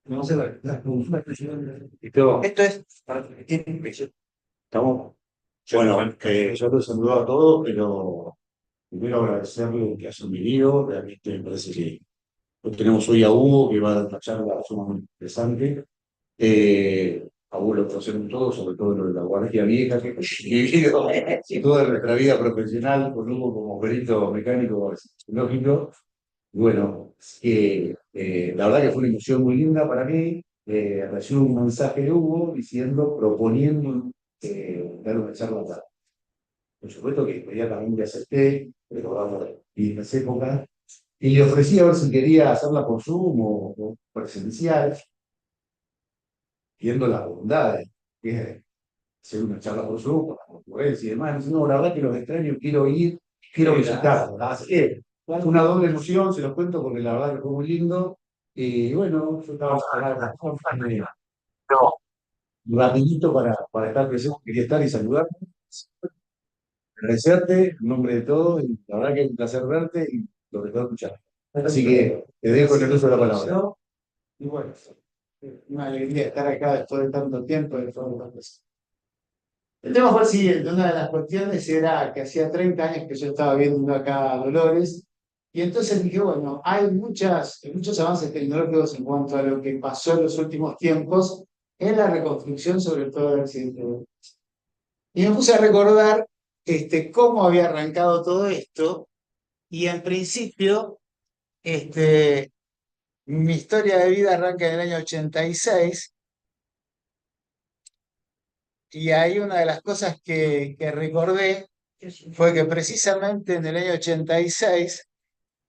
No sé, la expresión. Esto es para que tiene impresión. Estamos. Bueno, yo los saludo a todos, pero primero agradecerle que hayan venido. Realmente me parece que tenemos hoy a Hugo, que va a dar una charla sumamente interesante. A Hugo lo conocemos todos, sobre todo lo de la Guardia Vieja, que he vivido toda nuestra vida profesional con Hugo como perito mecánico lógico. Bueno, la verdad que fue una emoción muy linda para mí. Recibí un mensaje de Hugo diciendo, proponiendo dar una charla acá. Por supuesto que inmediatamente acepté, recordamos las épocas, y le ofrecí a ver si quería hacerla por Zoom o presencial, viendo las bondades que es hacer una charla por Zoom con la concurrencia y demás. Dice, no, la verdad que los extraños, quiero ir, quiero visitarlos. Así que fue una doble emoción, se los cuento porque la verdad que fue muy lindo. Y bueno, yo estaba rapidito para estar presente, quería estar y saludar, agradecerte en nombre de todos, y la verdad que es un placer verte y sobre todo escuchar. Así que te dejo en el uso de la palabra. Y bueno, una alegría estar acá después de tanto tiempo. El tema fue el siguiente, una de las cuestiones era que hacía 30 años que yo estaba viendo acá a Dolores, y entonces dije, bueno, hay muchos avances tecnológicos en cuanto a lo que pasó en los últimos tiempos en la reconstrucción, sobre todo del accidente. Y me puse a recordar cómo había arrancado todo esto, y en principio, este, mi historia de vida arranca en el año 86, y ahí una de las cosas que recordé fue que precisamente en el año 86,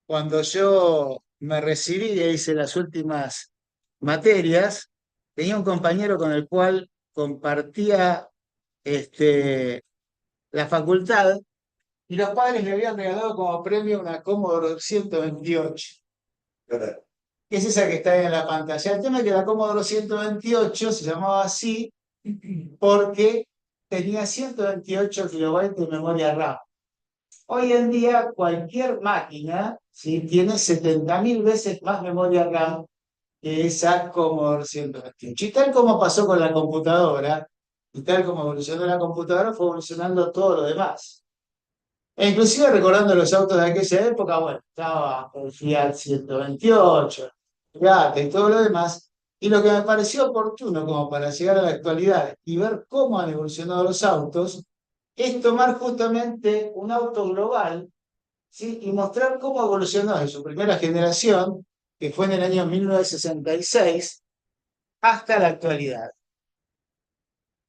cuando yo me recibí y hice las últimas materias, tenía un compañero con el cual compartía la facultad, y los padres le habían regalado como premio una Commodore 128, que es esa que está ahí en la pantalla. El tema es que la Commodore 128 se llamaba así porque tenía 128 kilobytes de memoria RAM. Hoy en día cualquier máquina, ¿sí?, tiene 70.000 veces más memoria RAM que esa Commodore 128. Y tal como pasó con la computadora, y tal como evolucionó la computadora, fue evolucionando todo lo demás. E inclusive recordando los autos de aquella época, bueno, estaba el Fiat 128, Fiat y todo lo demás. Y lo que me pareció oportuno como para llegar a la actualidad y ver cómo han evolucionado los autos, es tomar justamente un auto global, ¿sí?, y mostrar cómo evolucionó de su primera generación, que fue en el año 1966, hasta la actualidad.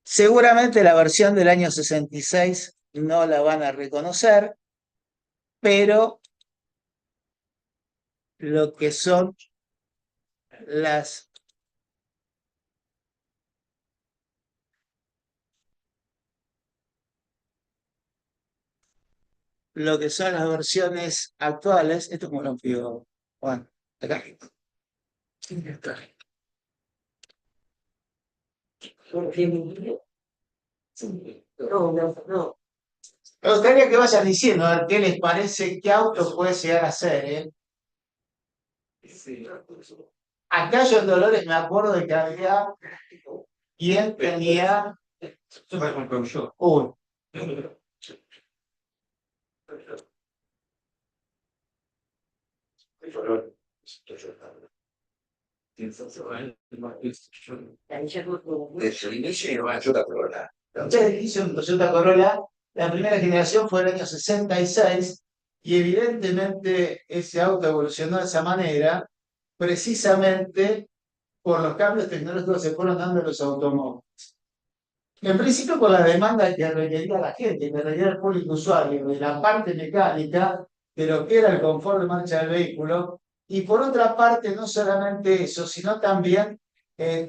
Seguramente la versión del año 66 no la van a reconocer, pero lo que son las, lo que son las versiones actuales, esto como lo pido, Juan, acá. Sí, está. No, no, no. Me gustaría que vayan diciendo a ver qué les parece, qué auto puede llegar a ser, ¿eh? Acá yo en Dolores me acuerdo de que había quien tenía un. Entonces hice un Toyota Corolla, la primera generación fue el año 66, y evidentemente ese auto evolucionó de esa manera precisamente por los cambios tecnológicos que se fueron dando en los automóviles. En principio por la demanda que requería la gente, que requería el público usuario, de la parte mecánica, de lo que era el confort de marcha del vehículo, y por otra parte no solamente eso, sino también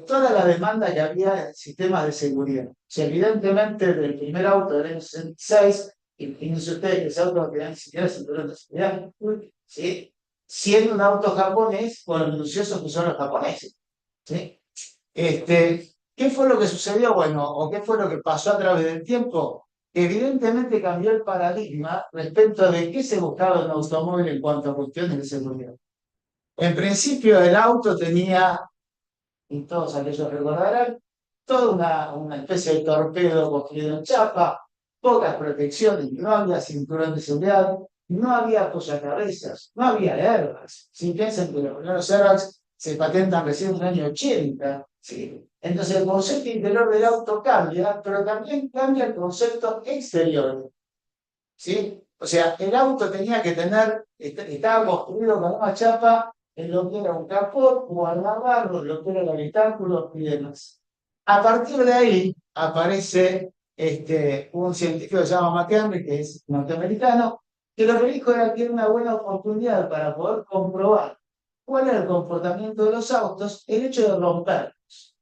toda la demanda que había en sistemas de seguridad. O sea, evidentemente del primer auto del año 66, imagínense ustedes que ese auto no tenía ni siquiera cinturón de seguridad, ¿sí?, siendo un auto japonés, con los minuciosos que son los japoneses, ¿sí? ¿Qué fue lo que sucedió? Bueno, o qué fue lo que pasó a través del tiempo. Evidentemente cambió el paradigma respecto de qué se buscaba en un automóvil en cuanto a cuestiones de seguridad. En principio, el auto tenía y todos aquellos recordarán, toda una especie de torpedo construido en chapa, pocas protecciones, no había cinturón de seguridad, no había apoyacabezas, no había airbags. Si piensan que los primeros airbags se patentan recién en el año 80, ¿sí? Entonces el concepto interior del auto cambia, pero también cambia el concepto exterior, ¿sí? O sea, el auto tenía que tener, estaba construido con una chapa en lo que era un capó, guardabarros, lo que era el habitáculo y demás. A partir de ahí aparece un científico que se llama McHenry, que es norteamericano, que lo que dijo era que era una buena oportunidad para poder comprobar cuál era el comportamiento de los autos, el hecho de romperlos,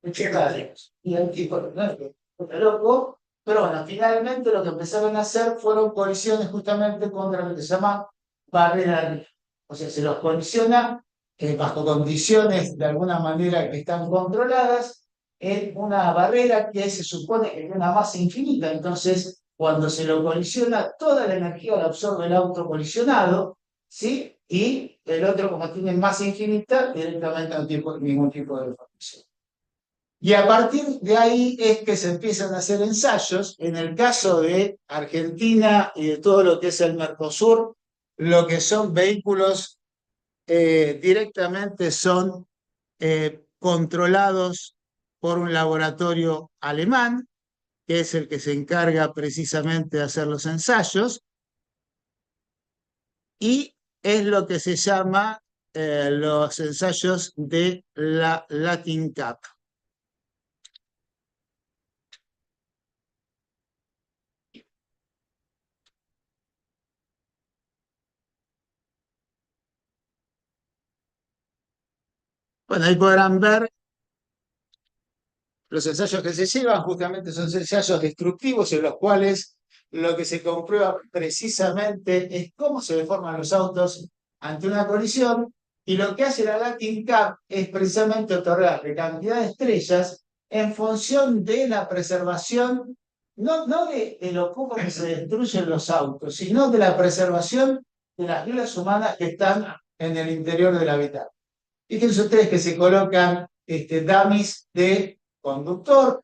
de chocarlos. Y el tipo, no es que fue loco, pero bueno, finalmente lo que empezaron a hacer fueron colisiones justamente contra lo que se llama barrera. O sea, se los colisiona bajo condiciones de alguna manera que están controladas en una barrera que se supone que tiene una masa infinita. Entonces, cuando se lo colisiona, toda la energía la absorbe el auto colisionado, ¿sí? Y el otro, como tiene masa infinita, directamente no tiene ningún tipo de deformación. Y a partir de ahí es que se empiezan a hacer ensayos. En el caso de Argentina y de todo lo que es el Mercosur, lo que son vehículos directamente son controlados por un laboratorio alemán, que es el que se encarga precisamente de hacer los ensayos, y es lo que se llama los ensayos de la Latin Cup. Bueno, ahí podrán ver los ensayos que se llevan, justamente son ensayos destructivos en los cuales lo que se comprueba precisamente es cómo se deforman los autos ante una colisión, y lo que hace la Latin Cup es precisamente otorgarle cantidad de estrellas en función de la preservación, no de lo poco que se destruyen los autos, sino de la preservación de las vidas humanas que están en el interior del habitáculo. Fíjense ustedes que se colocan dummies de conductor,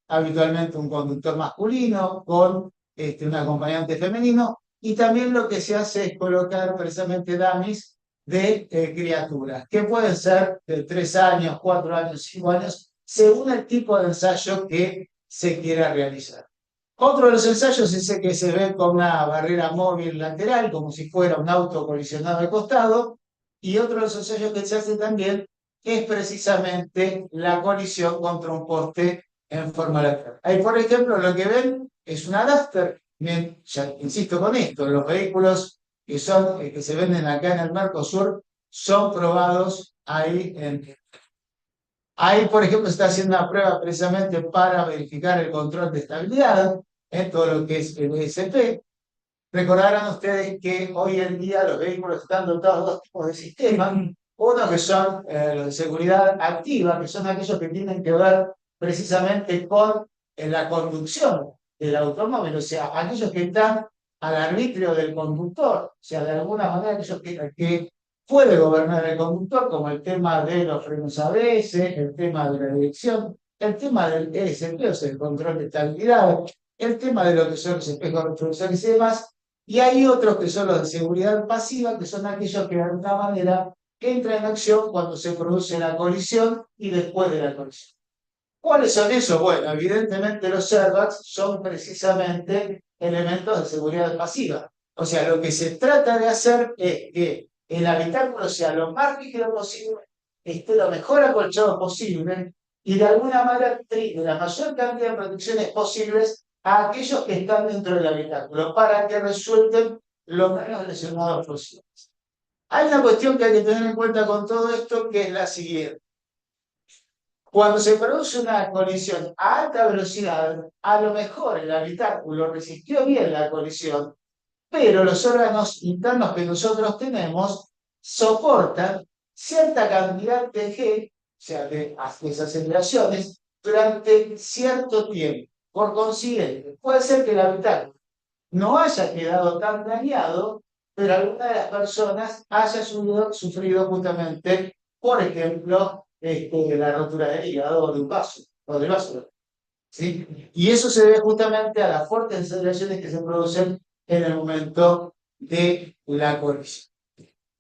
habitualmente un conductor masculino con un acompañante femenino, y también lo que se hace es colocar precisamente dummies de criaturas, que pueden ser de 3 años, 4 años, 5 años, según el tipo de ensayo que se quiera realizar. Otro de los ensayos es el que se ve con una barrera móvil lateral, como si fuera un auto colisionado de costado, y otro de los ensayos que se hace también es precisamente la colisión contra un poste en forma lateral. Ahí, por ejemplo, lo que ven es una Duster. Bien, ya insisto con esto, los vehículos que se venden acá en el Mercosur son probados ahí en... Ahí, por ejemplo, se está haciendo una prueba precisamente para verificar el control de estabilidad en todo lo que es el ESP. Recordarán ustedes que hoy en día los vehículos están dotados de dos tipos de sistemas. Uno que son los de seguridad activa, que son aquellos que tienen que ver precisamente con la conducción del automóvil, o sea, aquellos que están al arbitrio del conductor, o sea, de alguna manera aquellos que puede gobernar el conductor, como el tema de los frenos ABS, el tema de la dirección, el tema del ESP, o sea, el control de estabilidad, el tema de lo que son los espejos retrovisores y demás. Y hay otros que son los de seguridad pasiva, que son aquellos que de alguna manera entran en acción cuando se produce la colisión y después de la colisión. ¿Cuáles son esos? Bueno, evidentemente los airbags son precisamente elementos de seguridad pasiva. O sea, lo que se trata de hacer es que el habitáculo sea lo más rígido posible, esté lo mejor acolchado posible y de alguna manera brinde la mayor cantidad de protecciones posibles a aquellos que están dentro del habitáculo para que resulten lo menos lesionados posibles. Hay una cuestión que hay que tener en cuenta con todo esto, que es la siguiente. Cuando se produce una colisión a alta velocidad, a lo mejor el habitáculo resistió bien la colisión, pero los órganos internos que nosotros tenemos soportan cierta cantidad de G, o sea, de desaceleraciones, durante cierto tiempo. Por consiguiente, puede ser que el habitáculo no haya quedado tan dañado, pero alguna de las personas haya sufrido justamente, por ejemplo, la rotura del hígado o de un vaso, o del vaso. ¿Sí? Y eso se debe justamente a las fuertes aceleraciones que se producen en el momento de la colisión.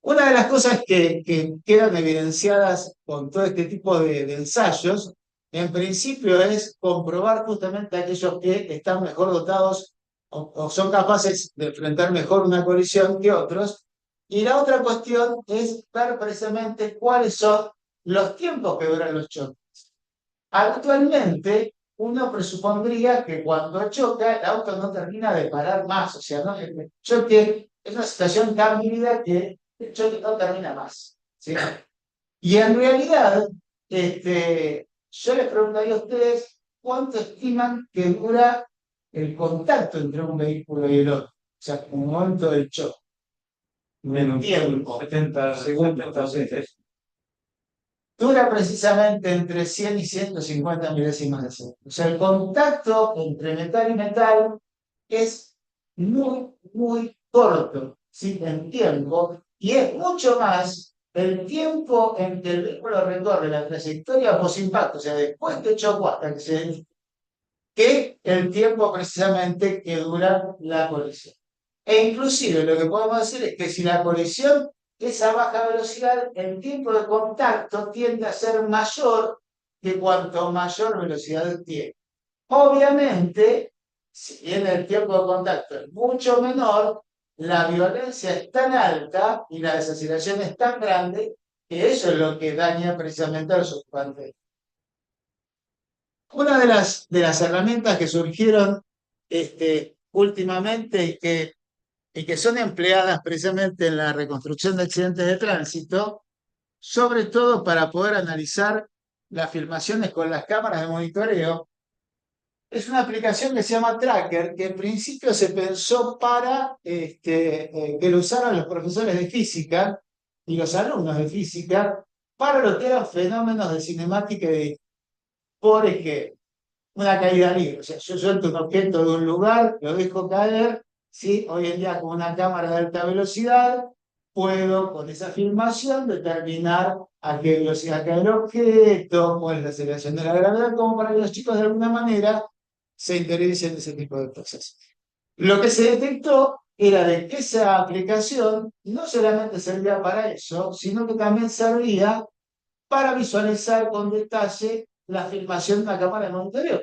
Una de las cosas que quedan evidenciadas con todo este tipo de ensayos, en principio, es comprobar justamente a aquellos que están mejor dotados o son capaces de enfrentar mejor una colisión que otros. Y la otra cuestión es ver precisamente cuáles son los tiempos que duran los choques. Actualmente, uno presupondría que cuando choca, el auto no termina de parar más. O sea, ¿no? El choque es una situación tan vívida que el choque no termina más. ¿Sí? Y en realidad, yo les preguntaría a ustedes cuánto estiman que dura el contacto entre un vehículo y el otro. O sea, un momento del choque. Menos Tiempo. 70 segundos, sí. Dura precisamente entre 100 y 150 milésimas de segundo. O sea, el contacto entre metal y metal es muy, muy corto, ¿sí? En tiempo, y es mucho más el tiempo en que el vehículo recorre la trayectoria post-impacto, o sea, después que chocó hasta que se que el tiempo precisamente que dura la colisión. E inclusive lo que podemos decir es que si la colisión es a baja velocidad, el tiempo de contacto tiende a ser mayor que cuanto mayor velocidad tiene. Obviamente, si bien el tiempo de contacto es mucho menor, la violencia es tan alta y la desaceleración es tan grande que eso es lo que daña precisamente a los ocupantes. Una de las herramientas que surgieron últimamente y que son empleadas precisamente en la reconstrucción de accidentes de tránsito, sobre todo para poder analizar las filmaciones con las cámaras de monitoreo, es una aplicación que se llama Tracker, que en principio se pensó para que lo usaran los profesores de física y los alumnos de física para lo que eran fenómenos de cinemática y de, por ejemplo, una caída libre. O sea, yo suelto un objeto de un lugar, lo dejo caer, ¿sí? Hoy en día con una cámara de alta velocidad puedo con esa filmación determinar a qué velocidad cae el objeto, cuál es la aceleración de la gravedad, como para que los chicos de alguna manera se interioricen en ese tipo de cosas. Lo que se detectó era de que esa aplicación no solamente servía para eso, sino que también servía para visualizar con detalle la filmación de una cámara de monitoreo.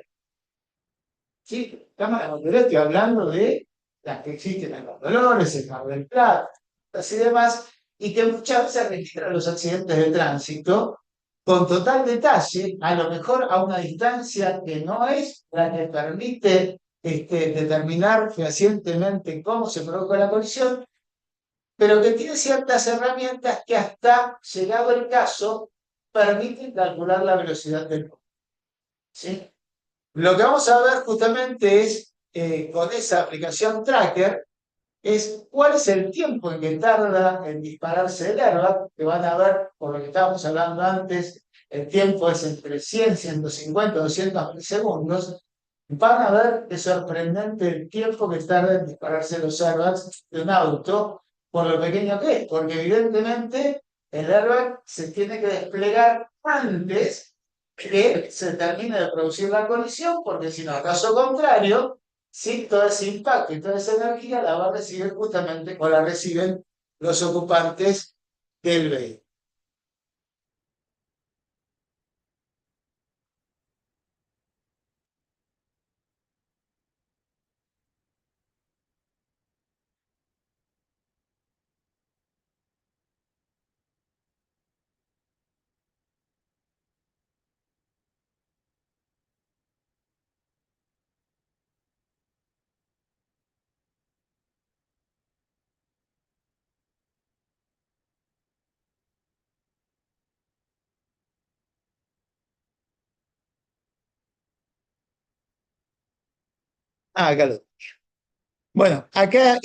Sí, cámara de monitoreo, estoy hablando de las que existen en los Dolores, en Mar del Plata, y demás, y que muchas veces registran los accidentes de tránsito con total detalle, a lo mejor a una distancia que no es la que permite determinar fehacientemente cómo se produjo la colisión, pero que tiene ciertas herramientas que hasta, llegado el caso, permiten calcular la velocidad del auto. ¿Sí? Lo que vamos a ver justamente es, con esa aplicación Tracker, es cuál es el tiempo en que tarda en dispararse el airbag, que van a ver, por lo que estábamos hablando antes, el tiempo es entre 100, 150, 200 milisegundos. Van a ver qué sorprendente el tiempo que tarda en dispararse los airbags de un auto, por lo pequeño que es, porque evidentemente el airbag se tiene que desplegar antes que se termine de producir la colisión, porque si no, caso contrario, sí, todo ese impacto y toda esa energía la va a recibir justamente o la reciben los ocupantes del vehículo. Ah, acá lo. Bueno, acá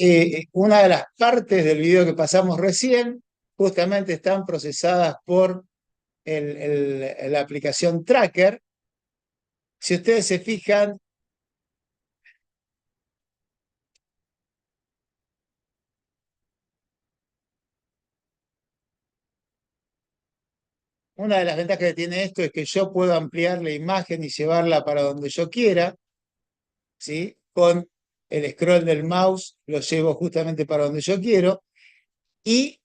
una de las partes del video que pasamos recién justamente están procesadas por la aplicación Tracker. Si ustedes se fijan, Una de las ventajas que tiene esto es que yo puedo ampliar la imagen y llevarla para donde yo quiera, ¿sí? Con el scroll del mouse lo llevo justamente para donde yo quiero. Y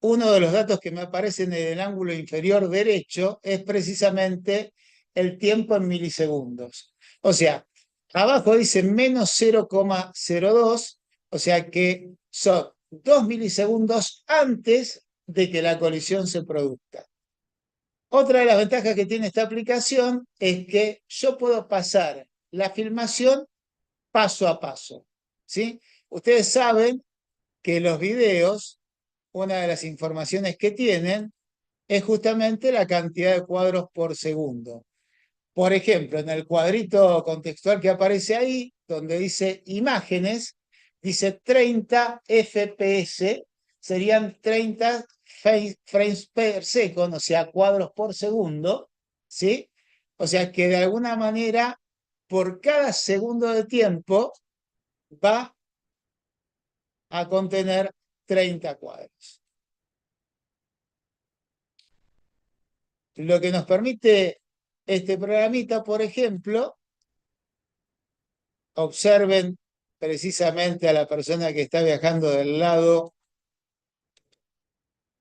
uno de los datos que me aparecen en el ángulo inferior derecho es precisamente el tiempo en milisegundos. O sea, abajo dice menos 0,02, o sea que son 2 milisegundos antes de que la colisión se produzca. Otra de las ventajas que tiene esta aplicación es que yo puedo pasar la filmación paso a paso, ¿sí? Ustedes saben que los videos, una de las informaciones que tienen es justamente la cantidad de cuadros por segundo. Por ejemplo, en el cuadrito contextual que aparece ahí, donde dice imágenes, dice 30 FPS, serían 30 frames per second, o sea, cuadros por segundo, ¿sí? O sea que de alguna manera, por cada segundo de tiempo, va a contener 30 cuadros. Lo que nos permite este programita, por ejemplo, observen precisamente a la persona que está viajando del lado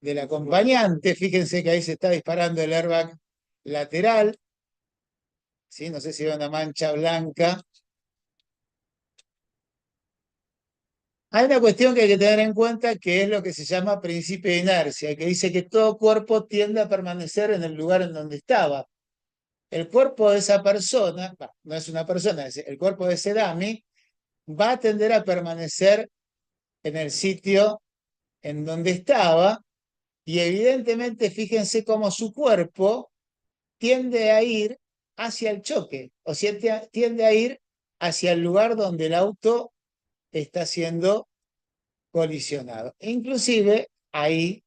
del acompañante. Fíjense que ahí se está disparando el airbag lateral. ¿Sí? No sé si ve una mancha blanca. Hay una cuestión que hay que tener en cuenta que es lo que se llama principio de inercia, que dice que todo cuerpo tiende a permanecer en el lugar en donde estaba. El cuerpo de esa persona, no es una persona, es el cuerpo de ese dummy, va a tender a permanecer en el sitio en donde estaba y evidentemente fíjense cómo su cuerpo tiende a ir hacia el choque, o sea, tiende a ir hacia el lugar donde el auto está siendo colisionado. E inclusive ahí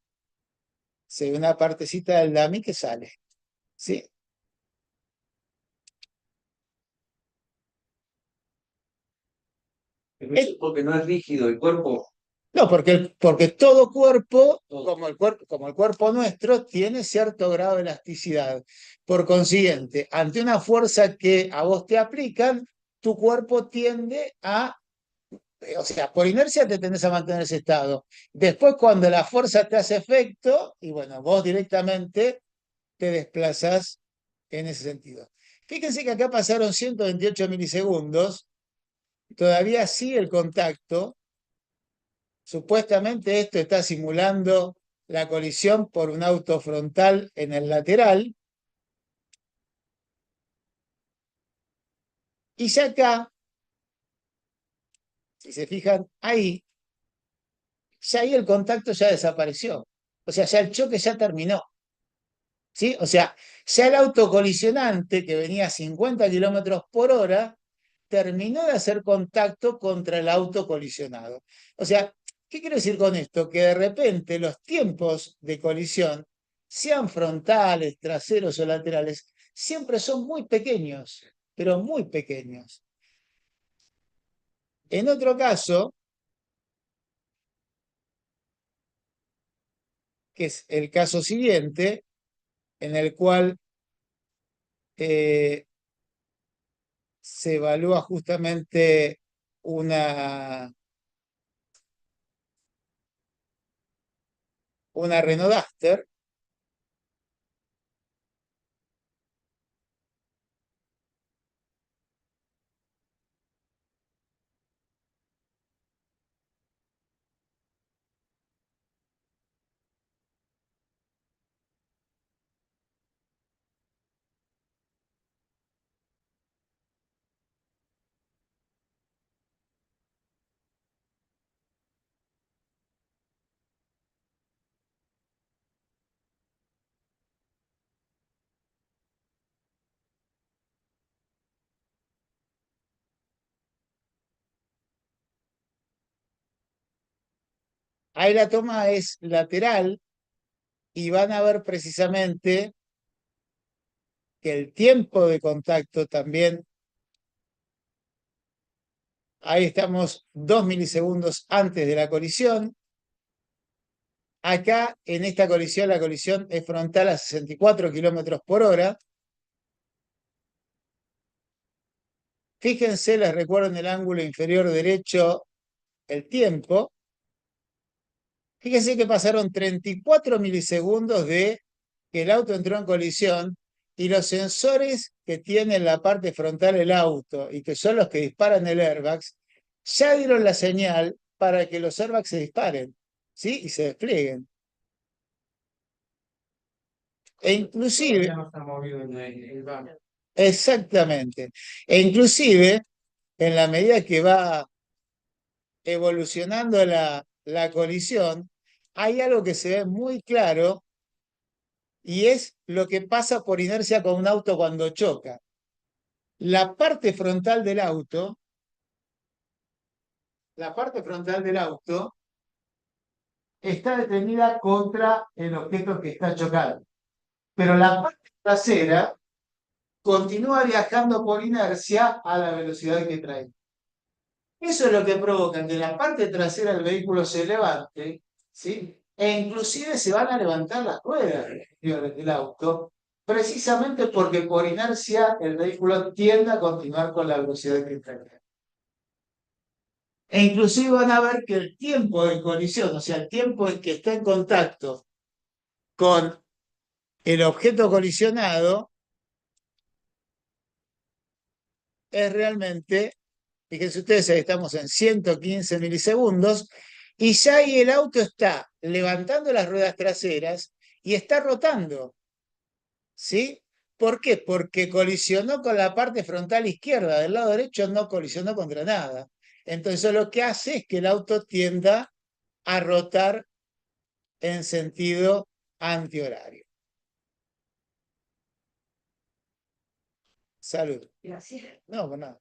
se ve una partecita del dummy que sale. ¿Sí? Porque no es rígido el cuerpo. No, porque todo cuerpo, como el cuerpo nuestro, tiene cierto grado de elasticidad. Por consiguiente, ante una fuerza que a vos te aplican, tu cuerpo tiende a, o sea, por inercia te tendés a mantener ese estado. Después, cuando la fuerza te hace efecto, y bueno, vos directamente te desplazás en ese sentido. Fíjense que acá pasaron 128 milisegundos, todavía sigue el contacto. Supuestamente esto está simulando la colisión por un auto frontal en el lateral. Y ya acá, si se fijan ahí, ya ahí el contacto ya desapareció. O sea, ya el choque ya terminó. ¿Sí? O sea, ya el auto colisionante que venía a 50 kilómetros por hora terminó de hacer contacto contra el auto colisionado. O sea, ¿qué quiero decir con esto? Que de repente los tiempos de colisión, sean frontales, traseros o laterales, siempre son muy pequeños, pero muy pequeños. En otro caso, que es el caso siguiente, en el cual eh, se evalúa justamente una Renault Duster. Ahí la toma es lateral y van a ver precisamente que el tiempo de contacto también, ahí estamos 2 milisegundos antes de la colisión, Acá, en esta colisión, la colisión es frontal a 64 kilómetros por hora. Fíjense, les recuerdo en el ángulo inferior derecho el tiempo. Fíjense que pasaron 34 milisegundos de que el auto entró en colisión y los sensores que tiene en la parte frontal el auto y que son los que disparan el airbag, ya dieron la señal para que los airbags se disparen, ¿sí? Y se desplieguen. E inclusive, Ya no está movido el banco. exactamente, e inclusive, en la medida que va evolucionando la colisión, hay algo que se ve muy claro y es lo que pasa por inercia con un auto cuando choca. La parte frontal del auto está detenida contra el objeto que está chocando, pero la parte trasera continúa viajando por inercia a la velocidad que trae. Eso es lo que provoca que la parte trasera del vehículo se levante, ¿sí? E inclusive se van a levantar las ruedas del auto, precisamente porque por inercia el vehículo tiende a continuar con la velocidad que trae. E inclusive van a ver que el tiempo de colisión, o sea, el tiempo en que está en contacto con el objeto colisionado, es realmente, fíjense ustedes, ahí estamos en 115 milisegundos, y ya ahí el auto está levantando las ruedas traseras y está rotando, ¿sí? ¿Por qué? Porque colisionó con la parte frontal izquierda, del lado derecho no colisionó contra nada. Entonces lo que hace es que el auto tienda a rotar en sentido antihorario. Salud. Gracias. No, pues nada.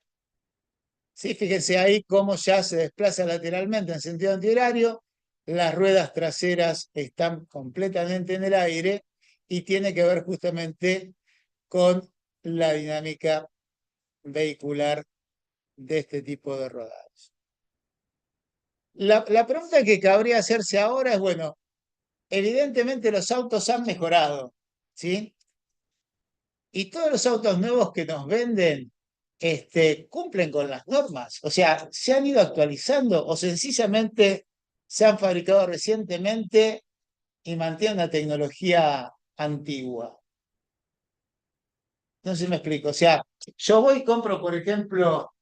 Sí, fíjense ahí cómo ya se desplaza lateralmente en sentido antihorario, las ruedas traseras están completamente en el aire y tiene que ver justamente con la dinámica vehicular de este tipo de rodados. La pregunta que cabría hacerse ahora es, bueno, evidentemente los autos han mejorado, ¿sí? Y todos los autos nuevos que nos venden cumplen con las normas. O sea, se han ido actualizando o sencillamente se han fabricado recientemente y mantienen una tecnología antigua. No sé si me explico. O sea, yo voy y compro, por ejemplo,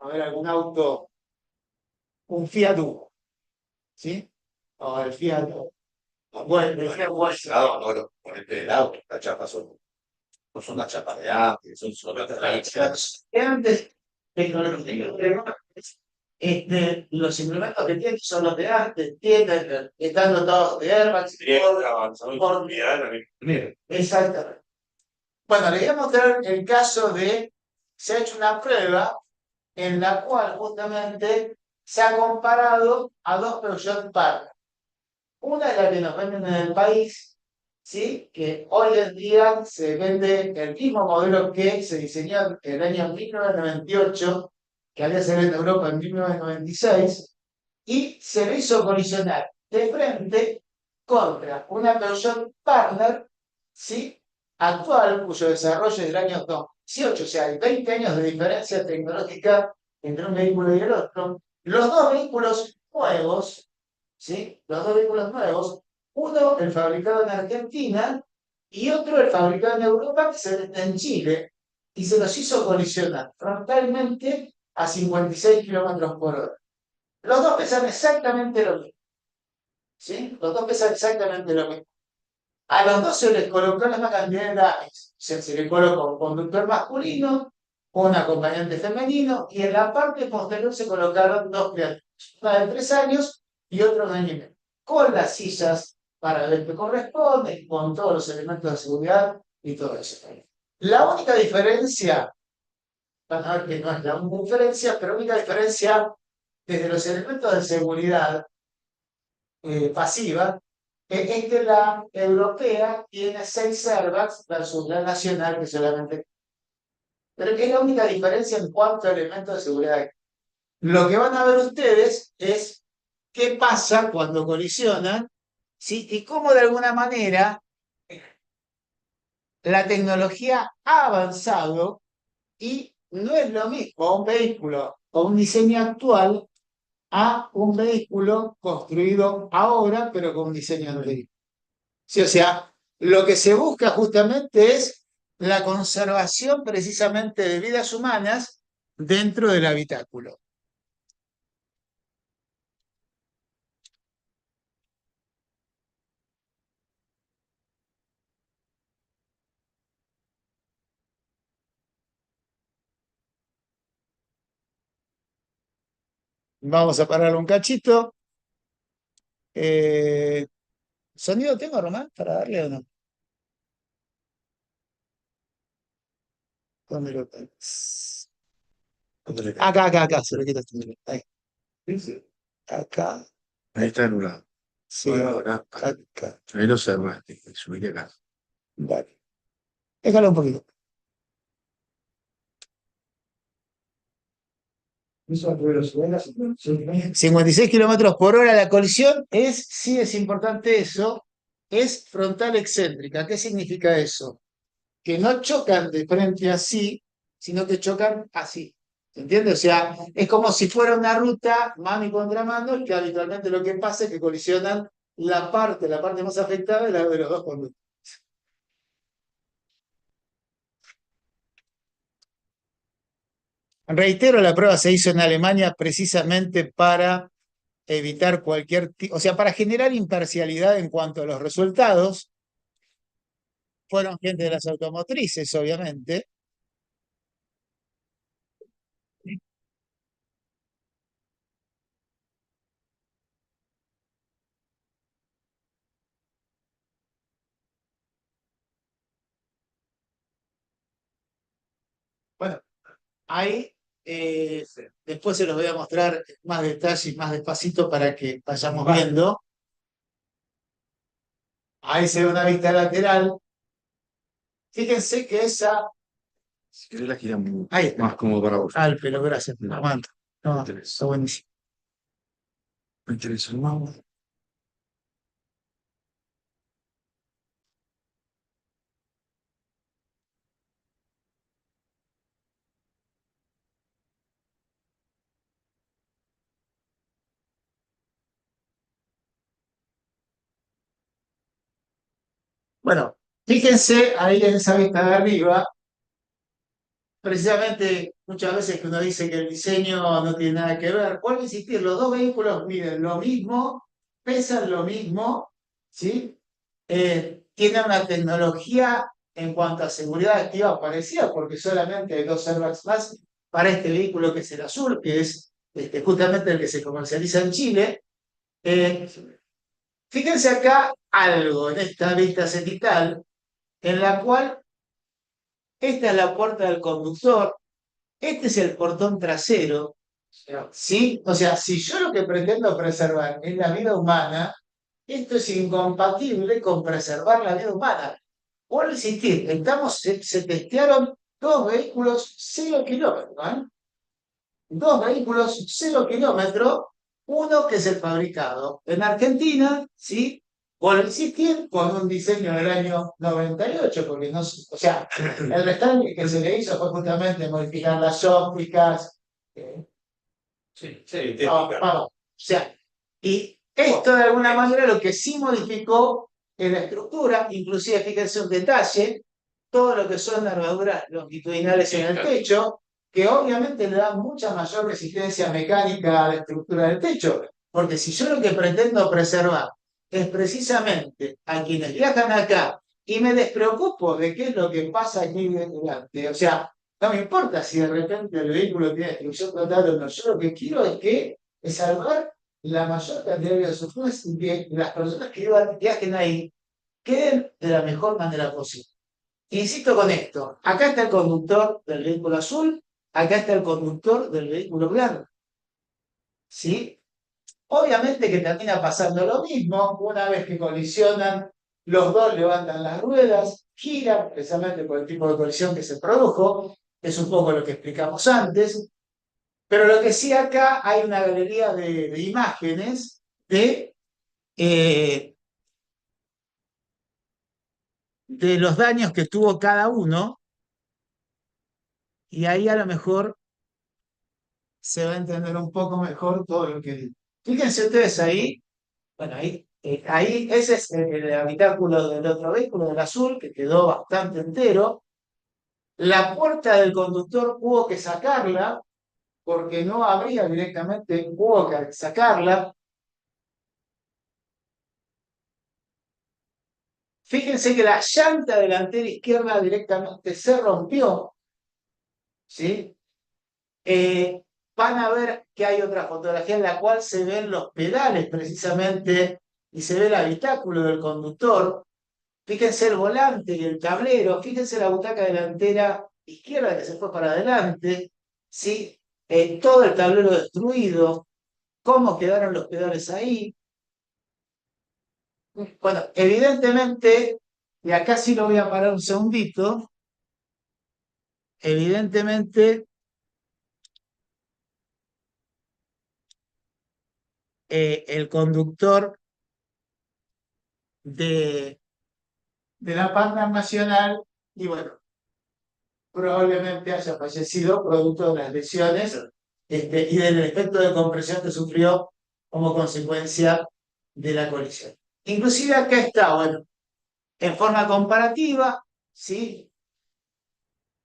a ver, algún auto, un Fiat Uno, ¿sí? O el Fiat. Bueno, el Fiat Uno. Bueno, con el auto, las chapas no son las chapas de antes, son las de Antes, tecnología, los implementos que tienen son los de antes, tienen, están dotados de airbags. Exactamente. Bueno, les voy a mostrar el caso de, se ha hecho una prueba en la cual justamente se ha comparado a dos Peugeot Partner. Una es la que nos venden en el país, ¿sí? Que hoy en día se vende el mismo modelo que se diseñó en el año 1998, que había salido en Europa en 1996, y se le hizo colisionar de frente contra una Peugeot Partner, ¿sí? Actual, cuyo desarrollo es del año 2018, o sea, hay 20 años de diferencia tecnológica entre un vehículo y el otro. Los dos vehículos nuevos, ¿sí? Los dos vehículos nuevos, uno el fabricado en Argentina y otro el fabricado en Europa que se vende en Chile, y se los hizo colisionar frontalmente a 56 kilómetros por hora. Los dos pesan exactamente lo mismo, ¿sí? Los dos pesan exactamente lo mismo. A los dos se les colocó la misma cantidad de edades. Se les colocó un conductor masculino, un acompañante femenino, y en la parte posterior se colocaron dos criaturas, una de 3 años y otra de 1 año y medio, con las sillas para ver que corresponde, con todos los elementos de seguridad y todo eso. La única diferencia, van a ver que no es la única diferencia, pero la única diferencia desde los elementos de seguridad pasiva, es que la europea tiene 6 airbags versus la nacional que solamente. Pero es la única diferencia en cuanto a elementos de seguridad. Lo que van a ver ustedes es qué pasa cuando colisionan, ¿sí? Y cómo de alguna manera la tecnología ha avanzado y no es lo mismo un vehículo o un diseño actual a un vehículo construido ahora, pero con un diseño anterior. Sí, o sea, lo que se busca justamente es la conservación precisamente de vidas humanas dentro del habitáculo. Vamos a parar un cachito. ¿Sonido tengo, Román, para darle o no? ¿Dónde lo tenés? Acá, acá, acá, se lo quito. Ahí. Acá. Ahí está anulado. Sí, Acá. acá. Ahí lo cerraste, subí acá. Vale. Déjalo un poquito. 56 kilómetros por hora la colisión es, sí es importante eso, es frontal excéntrica. ¿Qué significa eso? Que no chocan de frente así, sino que chocan así. ¿Se entiende? O sea, es como si fuera una ruta mano y contramano, y que habitualmente lo que pasa es que colisionan la parte más afectada es la de los dos conductores. Reitero, la prueba se hizo en Alemania precisamente para evitar cualquier tipo, o sea, para generar imparcialidad en cuanto a los resultados. Fueron gente de las automotrices, obviamente. Bueno, ahí después se los voy a mostrar más detalle y más despacito para que vayamos viendo. Ahí se ve una vista lateral. Fíjense que esa. Si querés la giramos Ahí está. más cómodo para vos. Al pelo, gracias. No. Aguanta. No, está buenísimo. Me interesa más. Bueno, fíjense ahí en esa vista de arriba, precisamente muchas veces que uno dice que el diseño no tiene nada que ver, vuelvo a insistir, los dos vehículos miden lo mismo, pesan lo mismo, ¿sí? Tienen una tecnología en cuanto a seguridad activa parecida, porque solamente hay dos airbags más para este vehículo que es el azul, que es justamente el que se comercializa en Chile. Eh, Fíjense acá algo en esta vista cenital, en la cual esta es la puerta del conductor, este es el portón trasero, ¿sí? O sea, si yo lo que pretendo preservar es la vida humana, esto es incompatible con preservar la vida humana. Vuelvo a insistir, se testearon dos vehículos 0 kilómetros, ¿eh? Dos vehículos 0 kilómetros, uno que es el fabricado en Argentina, ¿sí? Vuelvo a insistir, con un diseño del año 98, porque no, o sea, el restante que se le hizo fue justamente modificar las ópticas. Sí, sí, O sea, y esto de alguna manera lo que sí modificó en la estructura, inclusive fíjense un detalle, todo lo que son nervaduras longitudinales en el techo, que obviamente le dan mucha mayor resistencia mecánica a la estructura del techo, porque si yo lo que pretendo preservar es precisamente a quienes viajan acá y me despreocupo de qué es lo que pasa aquí delante, o sea, no me importa si de repente el vehículo tiene destrucción total o no, yo lo que quiero es salvar la mayor cantidad de personas y que las personas que viajen ahí queden de la mejor manera posible. Insisto con esto, acá está el conductor del vehículo azul, acá está el conductor del vehículo blanco. ¿Sí? Obviamente que termina pasando lo mismo, una vez que colisionan, los dos levantan las ruedas, giran precisamente por el tipo de colisión que se produjo, es un poco lo que explicamos antes, pero lo que sí acá hay una galería de imágenes de, eh, de los daños que tuvo cada uno, y ahí a lo mejor se va a entender un poco mejor todo lo que digo. Fíjense ustedes ahí, bueno, ahí ese es el habitáculo del otro vehículo, del azul, que quedó bastante entero. La puerta del conductor hubo que sacarla, porque no abría directamente, hubo que sacarla. Fíjense que la llanta delantera izquierda directamente se rompió, ¿sí? Van a ver que hay otra fotografía en la cual se ven los pedales precisamente y se ve el habitáculo del conductor. Fíjense el volante y el tablero, fíjense la butaca delantera izquierda que se fue para adelante, ¿sí? Todo el tablero destruido, cómo quedaron los pedales ahí. Bueno, evidentemente, y acá sí lo voy a parar un segundito, evidentemente el conductor de, de la Partner Nacional, y bueno, probablemente haya fallecido producto de las lesiones y del efecto de compresión que sufrió como consecuencia de la colisión. Inclusive acá está, bueno, en forma comparativa, ¿sí?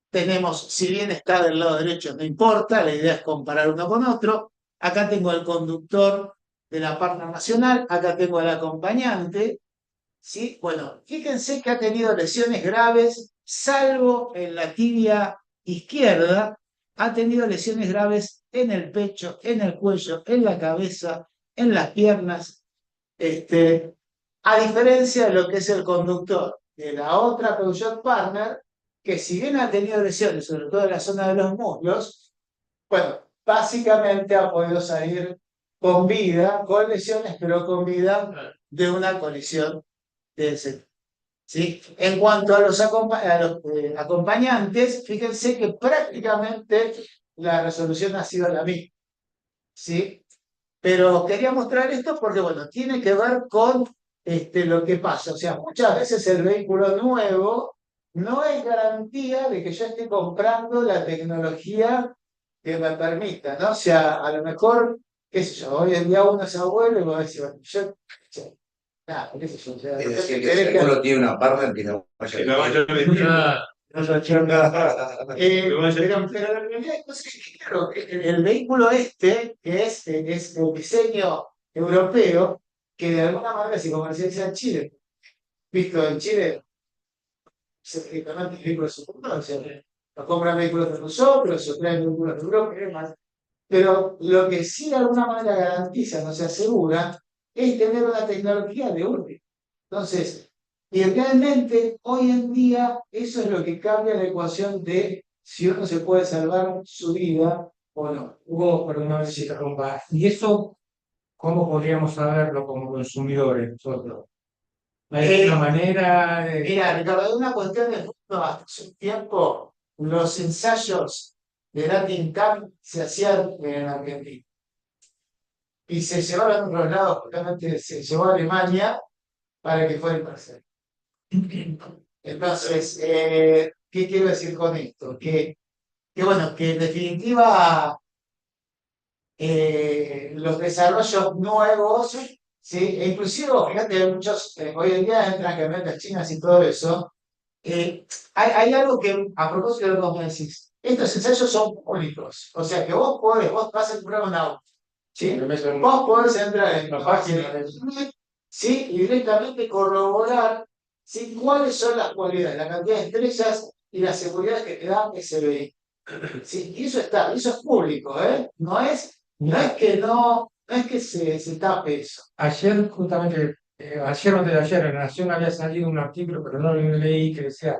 Tenemos, si bien está del lado derecho, no importa, la idea es comparar uno con otro. Acá tengo al conductor de la Partner Nacional, acá tengo al acompañante, ¿sí? Bueno, fíjense que ha tenido lesiones graves, salvo en la tibia izquierda, ha tenido lesiones graves en el pecho, en el cuello, en la cabeza, en las piernas, a diferencia de lo que es el conductor de la otra Peugeot Partner, que si bien ha tenido lesiones, sobre todo en la zona de los muslos, bueno, básicamente ha podido salir con vida, con lesiones, pero con vida de una colisión de ese. ¿Sí? En cuanto a los acompañantes, fíjense que prácticamente la resolución ha sido la misma. ¿Sí? Pero quería mostrar esto porque, bueno, tiene que ver con lo que pasa. O sea, muchas veces el vehículo nuevo no es garantía de que yo esté comprando la tecnología que me permita, ¿no? O sea, a lo mejor, qué sé yo, hoy en día uno es abuelo y va a decir, bueno, yo, nada, qué sé yo, o sea, Es decir, que seguro tiene una partner que no vaya Que no vaya a venir. pero la realidad es que, claro, el vehículo que es el diseño europeo, que de alguna manera se comercializa en Chile. Visto en Chile, prácticamente el vehículo es un o sea, nos compran vehículos de nosotros, o traen vehículos de Europa y demás. Pero lo que sí de alguna manera garantiza, no se asegura, es tener una tecnología de última. Entonces, y realmente hoy en día eso es lo que cambia la ecuación de si uno se puede salvar su vida o no. Hugo, perdóname si te rompa. ¿Y eso cómo podríamos saberlo como consumidores nosotros? ¿Hay una manera de...? Mira, Ricardo, es una cuestión de fondo. Hace un tiempo los ensayos de Latin Cup se hacían en Argentina y se llevaron a otros lados, justamente se llevó a Alemania para que fuera imparcial. Entonces, ¿qué quiero decir con esto? Que bueno, que en definitiva los desarrollos nuevos, ¿sí? E inclusive, fíjate, hay muchos, hoy en día entran camionetas chinas y todo eso. Hay algo que, a propósito de lo que vos me decís, estos ensayos son públicos, o sea que vos vas a comprar un auto, ¿sí? Vos podés entrar en la página de internet, ¿sí? Y directamente corroborar, ¿sí? Cuáles son las cualidades, la cantidad de estrellas y la seguridad que te da ese vehículo. ¿Sí? Y eso está, eso es público, ¿eh? No es que se tape eso. Ayer, justamente, ayer o antes de ayer, en Nación había salido un artículo, pero no lo leí, que decía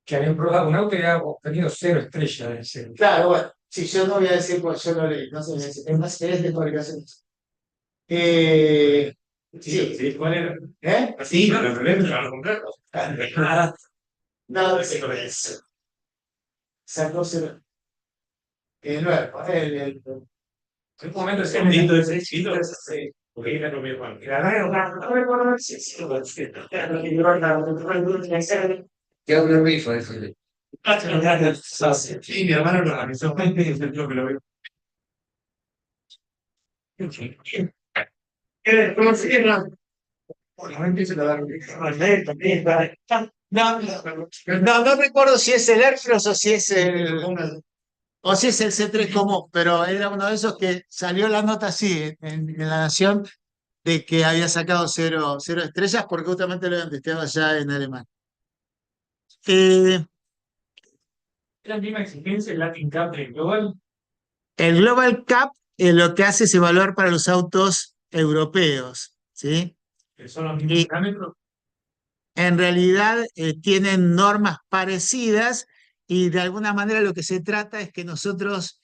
que habían probado un auto y había obtenido 0 estrellas en serio. Claro, bueno, si yo no voy a decir, pues yo no leí, no sé, es más que es de fabricación. Sí, Sí, ¿cuál era? Sí, No, el problema es no comprarlo. no, sí, sacó cero. No, En un momento ese momento de 6 kilos. sí. porque era lo mismo. No recuerdo si es que es una rifa, eso. Sí, mi hermano lo organizó, y es lo que lo veo. ¿Cómo se llama? Obviamente se lo da también. No recuerdo si es el Airflow o si es el C3 común, pero era uno de esos que salió la nota así en La Nación de que había sacado cero estrellas porque justamente lo habían testeado allá en Alemania. Eh, La misma exigencia el Latin Cup del Global, el Global Cup lo que hace es evaluar para los autos europeos, ¿sí? que son los mismos parámetros. En realidad tienen normas parecidas y de alguna manera lo que se trata es que nosotros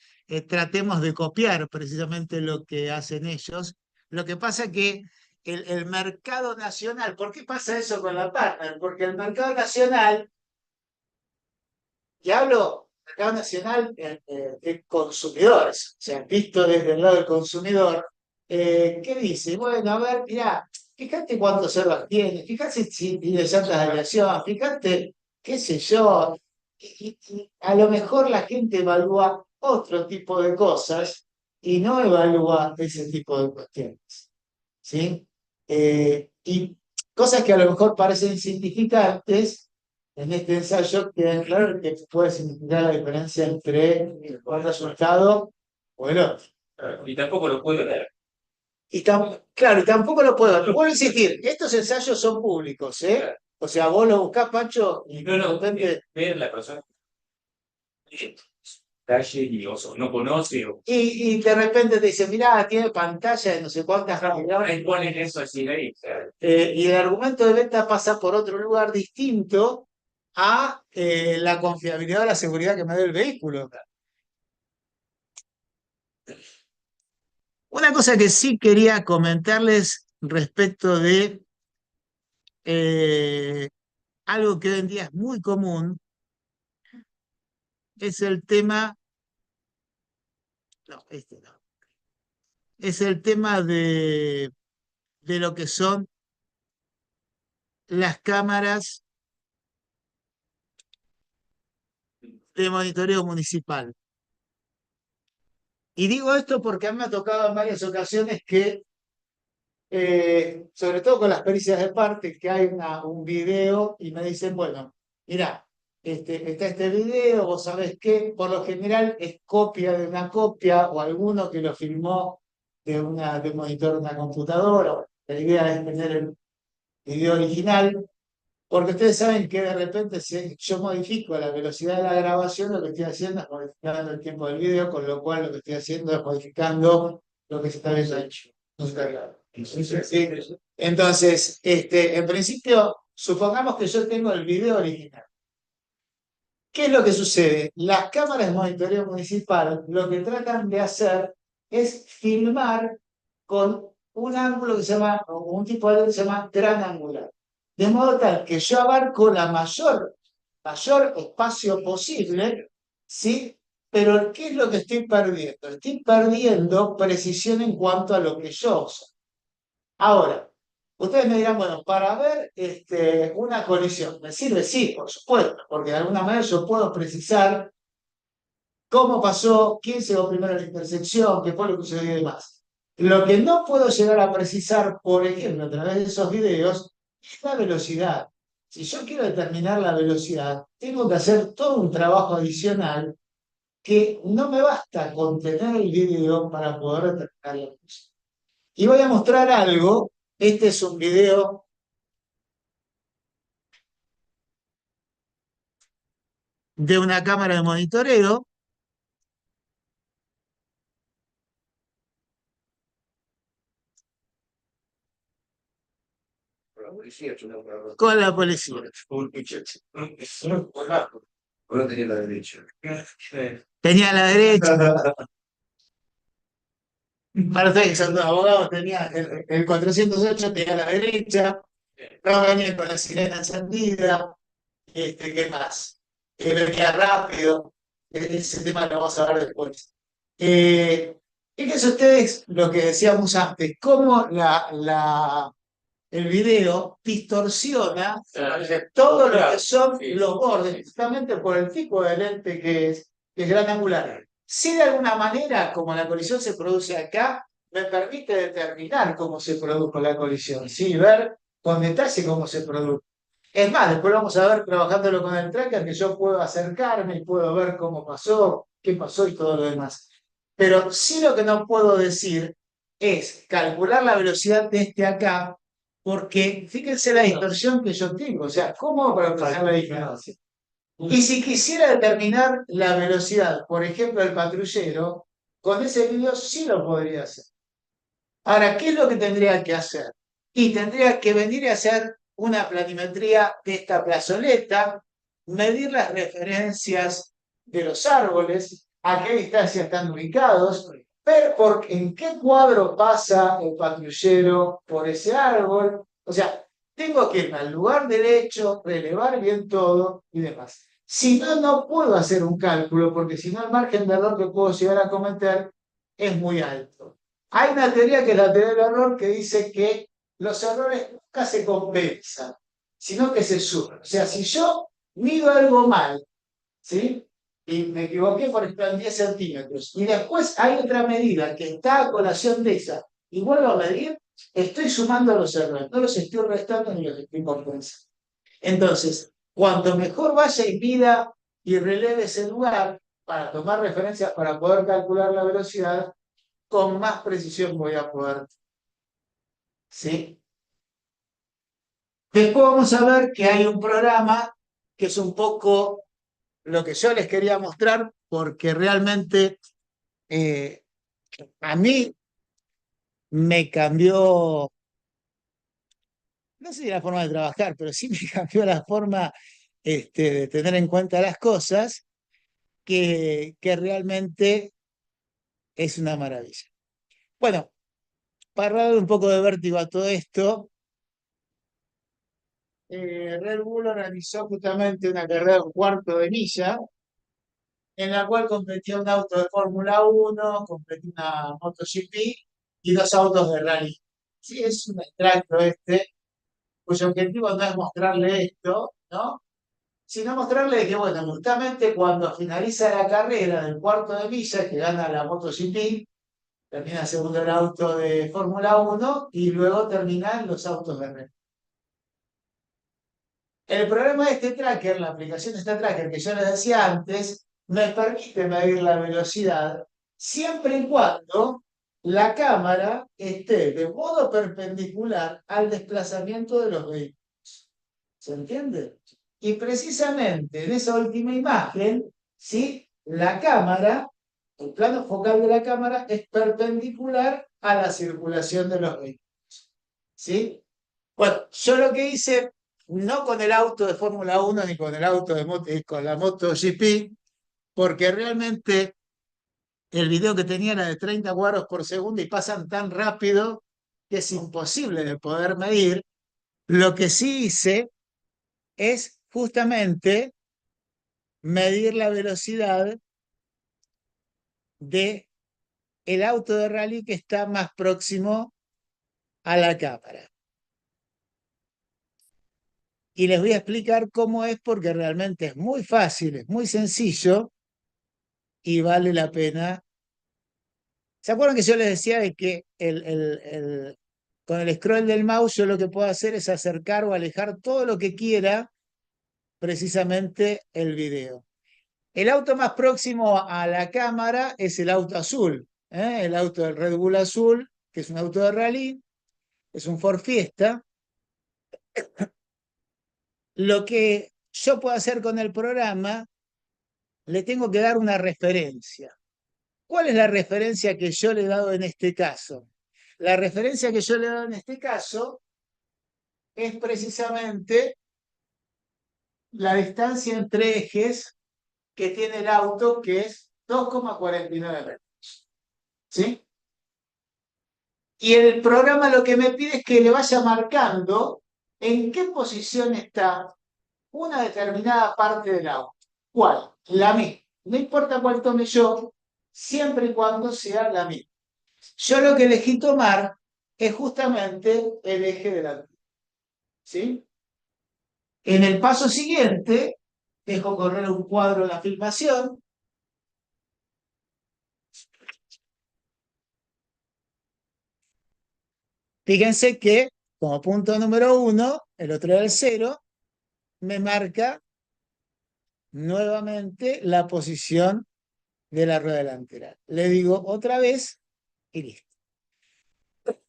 tratemos de copiar precisamente lo que hacen ellos. Lo que pasa que el mercado nacional, ¿por qué pasa eso con la partner? Porque el mercado nacional, y hablo mercado nacional de consumidores, o sea, visto desde el lado del consumidor, ¿qué dice? Bueno, a ver, mirá, fíjate cuántos servas tiene, fíjate si tiene llantas de aleación, fíjate, qué sé yo, y a lo mejor la gente evalúa otro tipo de cosas y no evalúa ese tipo de cuestiones, ¿sí? Y cosas que a lo mejor parecen insignificantes, en este ensayo queda claro que puede significar la diferencia entre un resultado o el otro. Y tampoco lo puedo leer. Claro, y tampoco lo puedo. Vuelvo a insistir, estos ensayos son públicos, ¿eh? O sea, vos lo buscás, Pancho, y No, de repente. ver la persona calle y oso, no conoce o Y de repente te dicen, mirá, tiene pantalla de no sé cuántas ahora ponen eso así ahí. y el argumento de venta pasa por otro lugar distinto a la confiabilidad o la seguridad que me dé el vehículo. Una cosa que sí quería comentarles respecto de algo que hoy en día es muy común, es el tema, no, este no, es el tema de lo que son las cámaras de monitoreo municipal. Y digo esto porque a mí me ha tocado en varias ocasiones que, sobre todo con las pericias de parte, que hay un video y me dicen, bueno, mira, está este video, vos sabés qué, por lo general es copia de una copia o alguno que lo filmó de un monitor de una computadora. La idea es tener el video original, porque ustedes saben que de repente si yo modifico la velocidad de la grabación, lo que estoy haciendo es modificando el tiempo del video, con lo cual lo que estoy haciendo es modificando lo que se está viendo hecho. No se está grabando. Sí. Entonces, en principio, supongamos que yo tengo el video original. ¿Qué es lo que sucede? Las cámaras de monitoreo municipal lo que tratan de hacer es filmar con un ángulo que se llama, o un tipo de lente que se llama gran angular. De modo tal que yo abarco la mayor espacio posible, ¿sí? Pero ¿qué es lo que estoy perdiendo? Estoy perdiendo precisión en cuanto a lo que yo uso. Ahora, ustedes me dirán, bueno, para ver una colisión, ¿me sirve? Sí, por supuesto, porque de alguna manera yo puedo precisar cómo pasó, quién llegó primero a la intersección, qué fue lo que sucedió y demás. Lo que no puedo llegar a precisar, por ejemplo, a través de esos videos, es la velocidad. Si yo quiero determinar la velocidad, tengo que hacer todo un trabajo adicional que no me basta con tener el video para poder determinar la velocidad. Y voy a mostrar algo. Este es un video de una cámara de monitoreo con la policía. Ahora tenía la derecha. Tenía a la derecha. Para ustedes que son abogados, tenía el 408 tenía a la derecha. No venía con la sirena encendida. ¿Qué más? Venía rápido. Ese tema lo vamos a ver después. Fíjense ustedes lo que decíamos antes, cómo el video distorsiona todo lo que son los bordes, justamente por el tipo de lente que es gran angular. Si de alguna manera, como la colisión se produce acá, me permite determinar cómo se produjo la colisión, ¿sí? Ver con detalle cómo se produjo. Es más, después vamos a ver trabajándolo con el tracker que yo puedo acercarme y puedo ver cómo pasó, qué pasó y todo lo demás. Pero sí lo que no puedo decir es calcular la velocidad de este acá, porque fíjense la distorsión que yo tengo. O sea, ¿cómo para alcanzar la diferencia? Y si quisiera determinar la velocidad, por ejemplo, del patrullero, con ese video sí lo podría hacer. Ahora, ¿qué es lo que tendría que hacer? Y tendría que venir a hacer una planimetría de esta plazoleta, medir las referencias de los árboles, a qué distancia están ubicados, ver en qué cuadro pasa el patrullero por ese árbol. O sea, tengo que irme al lugar derecho, relevar bien todo y demás. Si no, no puedo hacer un cálculo, porque si no, el margen de error que puedo llegar a cometer es muy alto. Hay una teoría que es la teoría del error que dice que los errores nunca se compensan, sino que se suman. O sea, si yo mido algo mal, ¿sí? Y me equivoqué, por ejemplo, en 10 centímetros, y después hay otra medida que está a colación de esa, y vuelvo a medir, estoy sumando los errores, no los estoy restando ni los estoy compensando. Entonces, cuanto mejor vaya y mida y releve ese lugar para tomar referencias para poder calcular la velocidad, con más precisión voy a poder. ¿Sí? Después vamos a ver que hay un programa que es un poco lo que yo les quería mostrar, porque realmente eh, a mí me cambió, no sé si la forma de trabajar, pero sí me cambió la forma de tener en cuenta las cosas, que realmente es una maravilla. Bueno, para dar un poco de vértigo a todo esto, Red Bull organizó justamente una carrera de un cuarto de milla, en la cual competía un auto de Fórmula 1, competía una MotoGP y dos autos de rally. Sí, es un extracto cuyo objetivo no es mostrarle esto, ¿no? Sino mostrarle que, bueno, justamente cuando finaliza la carrera del cuarto de milla, que gana la MotoGP, termina segundo el auto de Fórmula 1 y luego terminan los autos de rally. El problema de este tracker, la aplicación de este tracker que yo les decía antes, me permite medir la velocidad siempre y cuando la cámara esté de modo perpendicular al desplazamiento de los vehículos. ¿Se entiende? Y precisamente en esa última imagen, ¿sí? La cámara, el plano focal de la cámara es perpendicular a la circulación de los vehículos. ¿Sí? Bueno, yo lo que hice, no con el auto de Fórmula 1 ni con el auto con la MotoGP, porque realmente el video que tenía era de 30 cuadros por segundo y pasan tan rápido que es imposible de poder medir. Lo que sí hice es justamente medir la velocidad de el auto de rally que está más próximo a la cámara. Y les voy a explicar cómo es porque realmente es muy fácil, es muy sencillo y vale la pena. ¿Se acuerdan que yo les decía de que con el scroll del mouse yo lo que puedo hacer es acercar o alejar todo lo que quiera precisamente el video? El auto más próximo a la cámara es el auto azul, el auto del Red Bull azul, que es un auto de rally, es un Ford Fiesta. Lo que yo puedo hacer con el programa, le tengo que dar una referencia. ¿Cuál es la referencia que yo le he dado en este caso? La referencia que yo le he dado en este caso es precisamente la distancia entre ejes que tiene el auto, que es 2,49 metros. ¿Sí? Y el programa lo que me pide es que le vaya marcando en qué posición está una determinada parte del auto. ¿Cuál? La misma. No importa cuál tome yo, siempre y cuando sea la misma. Yo lo que elegí tomar es justamente el eje de la altura. ¿Sí? En el paso siguiente, dejo correr un cuadro de la filmación. Fíjense que, como punto número 1, el otro era el 0, me marca nuevamente la posición de la rueda delantera. Le digo otra vez y listo.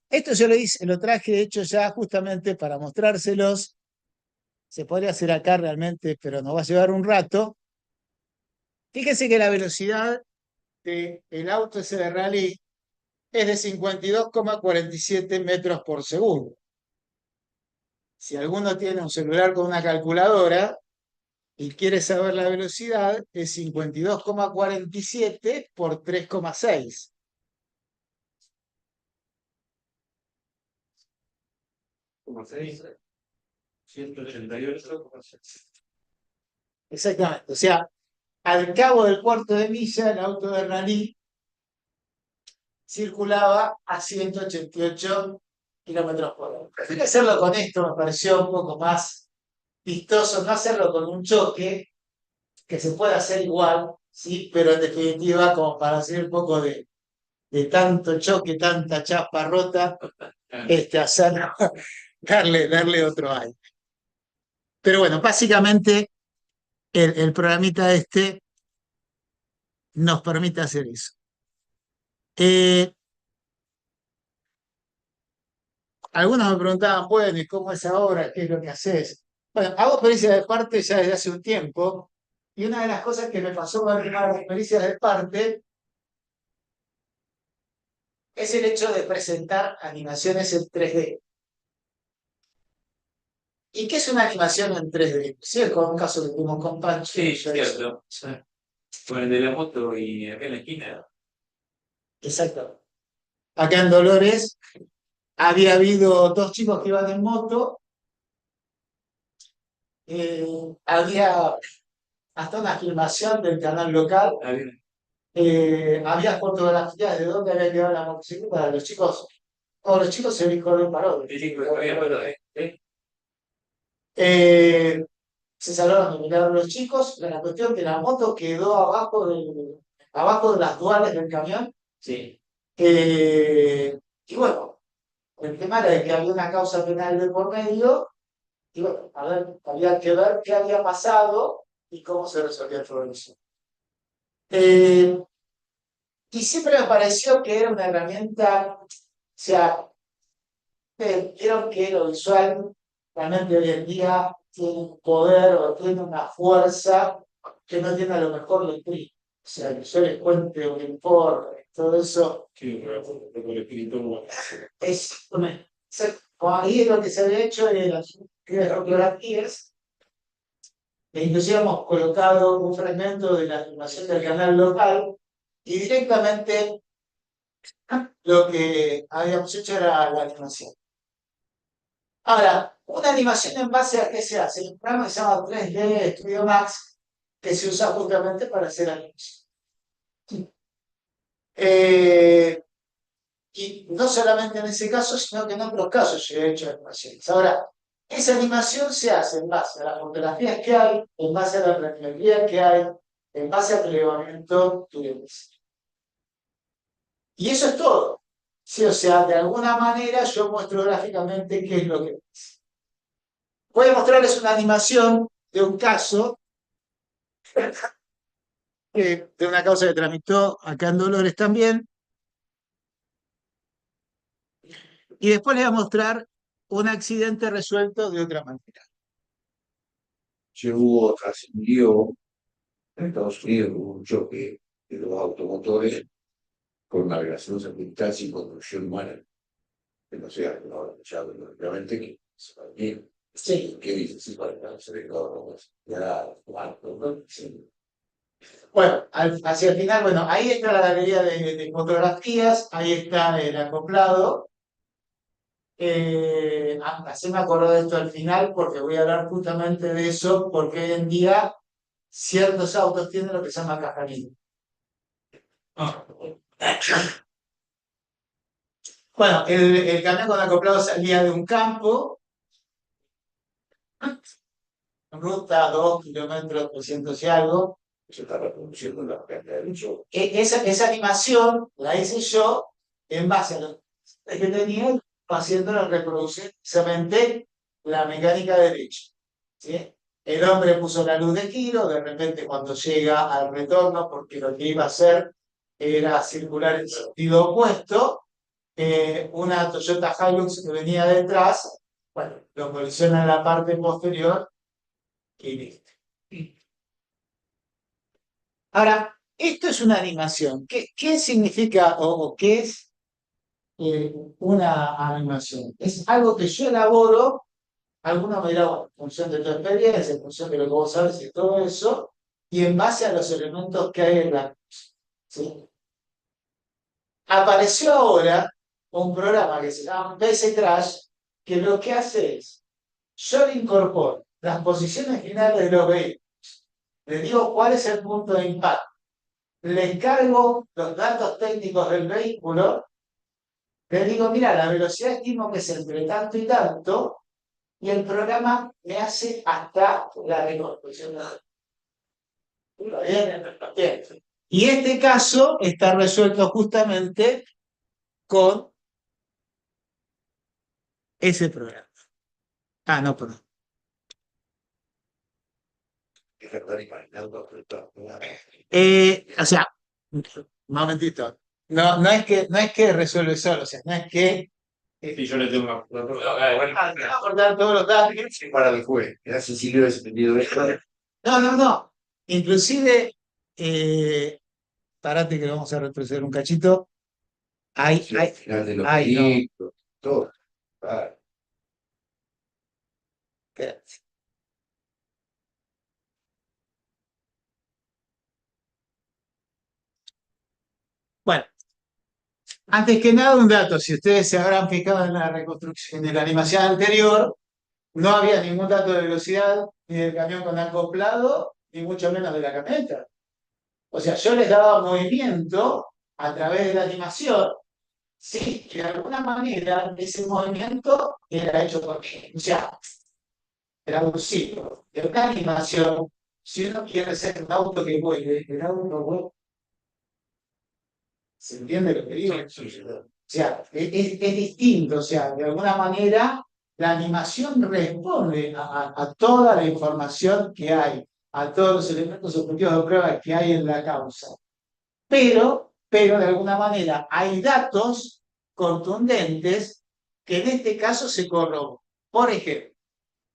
Esto yo lo hice, lo traje de hecho ya justamente para mostrárselos. Se podría hacer acá realmente, pero nos va a llevar un rato. Fíjense que la velocidad del auto ese de rally es de 52,47 metros por segundo. Si alguno tiene un celular con una calculadora y quiere saber la velocidad, es 52,47 por 3,6. Como se dice, 188,6. Exactamente. O sea, al cabo del cuarto de milla, el auto de rally circulaba a 188 kilómetros por hora. Prefiero hacerlo con esto, me pareció un poco más vistoso, no hacerlo con un choque, que se puede hacer igual, ¿sí? Pero en definitiva, como para hacer un poco de tanto choque, tanta chapa rota, hacerlo, darle otro aire. Pero bueno, básicamente el programita nos permite hacer eso. Algunos me preguntaban, bueno, ¿y cómo es ahora? ¿Qué es lo que haces? Bueno, hago experiencias de parte ya desde hace un tiempo, y una de las cosas que me pasó con las experiencias de parte es el hecho de presentar animaciones en 3D. ¿Y qué es una animación en 3D? Sí, con un caso que tuvimos con Pancho. Sí, cierto. Sí. Con el de la moto y acá en la esquina. Exacto. Acá en Dolores había habido dos chicos que iban en moto, había hasta una filmación del canal local, Ah, bien. había fotografías de dónde había quedado la motocicleta de los chicos. Todos los chicos se dijo de paró. Sí, sí, pero había, pero, Se salvaron de mirar los chicos. La cuestión que la moto quedó abajo de las duales del camión. sí. Y bueno, el tema era de que había una causa penal de por medio. Y bueno, a ver, había que ver qué había pasado y cómo se resolvió el problema. Y siempre me pareció que era una herramienta, o sea, creo que lo visual realmente hoy en día tiene un poder o tiene una fuerza que no tiene a lo mejor lo escrito. O sea, que yo les cuente un informe, todo eso. Sí, pero con el espíritu no. Como ahí lo que se había hecho era las fotografías, e inclusive hemos colocado un fragmento de la animación del canal local y directamente lo que habíamos hecho era la animación. Ahora, una animación en base a qué se hace. Hay un programa que se llama 3D Studio Max que se usa justamente para hacer animación. Y no solamente en ese caso, sino que en otros casos yo he hecho animaciones. Ahora, esa animación se hace en base a las fotografías que hay, en base a la planimetría que hay, en base al relevamiento turístico. Y eso es todo. Sí, o sea, de alguna manera yo muestro gráficamente qué es lo que es. Voy a mostrarles una animación de un caso, de una causa que tramitó acá en Dolores también, y después les voy a mostrar un accidente resuelto de otra manera. Hubo trascendió en Estados Unidos un choque de los automotores con navegación satelital sin conducción humana. Que no sea, no, ya, obviamente que se va bien. Sí. ¿Qué dices? Sí, para se ve todo, ya, ¿no? Sí. Bueno, hacia el final, bueno, ahí está la galería de fotografías, ahí está el acoplado. Así me acuerdo de esto al final porque voy a hablar justamente de eso, porque hoy en día ciertos autos tienen lo que se llama caja negra. Bueno, el camión con acoplado salía de un campo, ruta 2 kilómetros 200 y algo. Se está reproduciendo la que ha dicho. Esa animación la hice yo en base a lo que tenía, haciéndola reproducir precisamente la mecánica derecha. ¿Sí? El hombre puso la luz de giro, de repente cuando llega al retorno, porque lo que iba a hacer era circular en sentido opuesto, una Toyota Hilux que venía detrás, bueno, lo colisiona en la parte posterior y listo. Ahora, esto es una animación. ¿Qué significa o qué es una animación? Es algo que yo elaboro, alguna manera, bueno, en función de tu experiencia, en función de lo que vos sabes y todo eso, y en base a los elementos que hay en la cosa. ¿Sí? Apareció ahora un programa que se llama PC Crash, que lo que hace es, yo le incorporo las posiciones finales de los vehículos, le digo cuál es el punto de impacto, le cargo los datos técnicos del vehículo, le digo, mira, la velocidad estimo que es entre tanto y tanto, y el programa me hace hasta la reconstrucción. Y este caso está resuelto justamente con ese programa. Ah, no, perdón. O sea, un momentito. No es que resuelve solo, o sea, no es que Sí, yo le tengo una. acordar todos los datos. Para el juez. Gracias, Silvio, ese entendido esto. No. Inclusive, parate que lo vamos a retroceder un cachito. Al final de los películas, todo. Claro. Espérate. Bueno, antes que nada, un dato. Si ustedes se habrán fijado en la reconstrucción, en la animación anterior, no había ningún dato de velocidad ni del camión con acoplado, ni mucho menos de la camioneta. O sea, yo les daba movimiento a través de la animación, sí, que de alguna manera ese movimiento era hecho por mí. O sea, traducido de una animación, si uno quiere ser un auto que vuelve, el auto vuelve. ¿Se entiende lo que digo? O sea, es distinto, o sea, de alguna manera la animación responde a toda la información que hay, a todos los elementos objetivos de prueba que hay en la causa. Pero de alguna manera hay datos contundentes que en este caso se corroboran. Por ejemplo,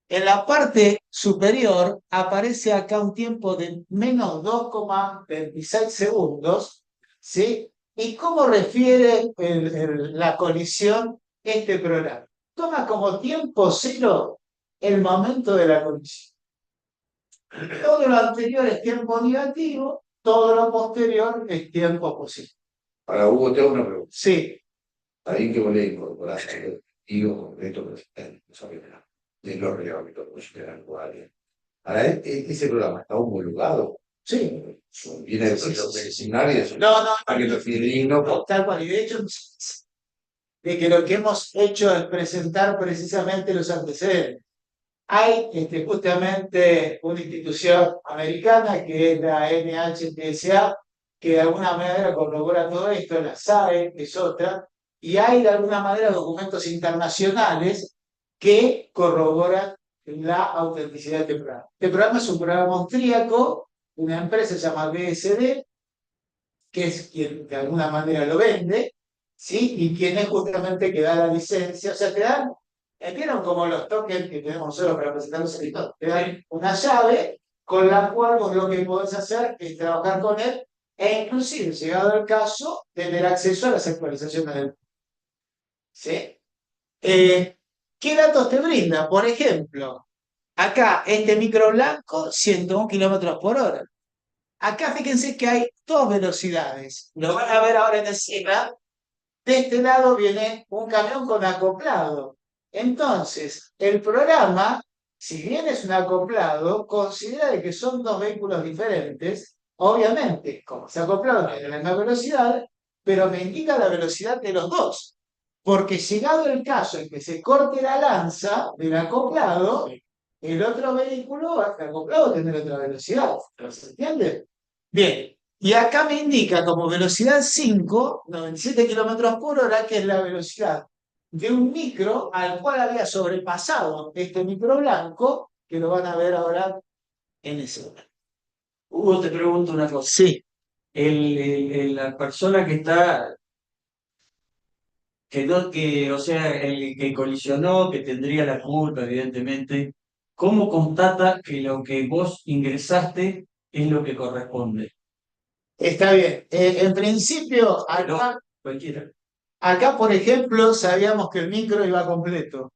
en la parte superior aparece acá un tiempo de menos 2,26 segundos, ¿sí? ¿Y cómo refiere la colisión este programa? Toma como tiempo cero el momento de la colisión. Todo lo anterior es tiempo negativo, todo lo posterior es tiempo positivo. Para Hugo, te hago una pregunta. Sí. Ahí que vos le incorporás el digo concreto que no sabía nada. De los reglamentos consideran cuáles. Ahora, ese programa está homologado. Sí. Viene de seminarios. No. ¿A qué refiere? No, tal cual. Y de hecho, de que lo que hemos hecho es presentar precisamente los antecedentes. Hay justamente una institución americana que es la NHTSA, que de alguna manera corrobora todo esto, la SAE es otra, y hay de alguna manera documentos internacionales que corroboran la autenticidad de este programa. Este programa es un programa austríaco, una empresa se llama BSD, que es quien de alguna manera lo vende, ¿sí? Y quien es justamente que da la licencia, o sea, te dan, ¿vieron como los tokens que tenemos nosotros para presentar los editores? Te dan una llave con la cual vos lo que podés hacer es trabajar con él e inclusive, llegado el caso, tener acceso a las actualizaciones del... ¿Sí? ¿Qué datos te brinda? Por ejemplo, acá este micro blanco, 101 kilómetros por hora. Acá fíjense que hay dos velocidades. Lo van a ver ahora en escena. De este lado viene un camión con acoplado. Entonces, el programa, si bien es un acoplado, considera de que son dos vehículos diferentes. Obviamente, como se acoplado tiene la misma velocidad, pero me indica la velocidad de los dos. porque llegado el caso en que se corte la lanza del acoplado, el otro vehículo, el acoplado, va a tener otra velocidad. ¿Se entiende? Bien, y acá me indica como velocidad 5, 97 kilómetros por hora, que es la velocidad de un micro al cual había sobrepasado este micro blanco, que lo van a ver ahora en ese momento. Hugo, te pregunto una cosa. Sí, La persona que está, que no, que, o sea, el que colisionó, que tendría la culpa, evidentemente, ¿cómo constata que lo que vos ingresaste es lo que corresponde? está bien. En principio, acá, Cualquiera. acá, por ejemplo, sabíamos que el micro iba completo,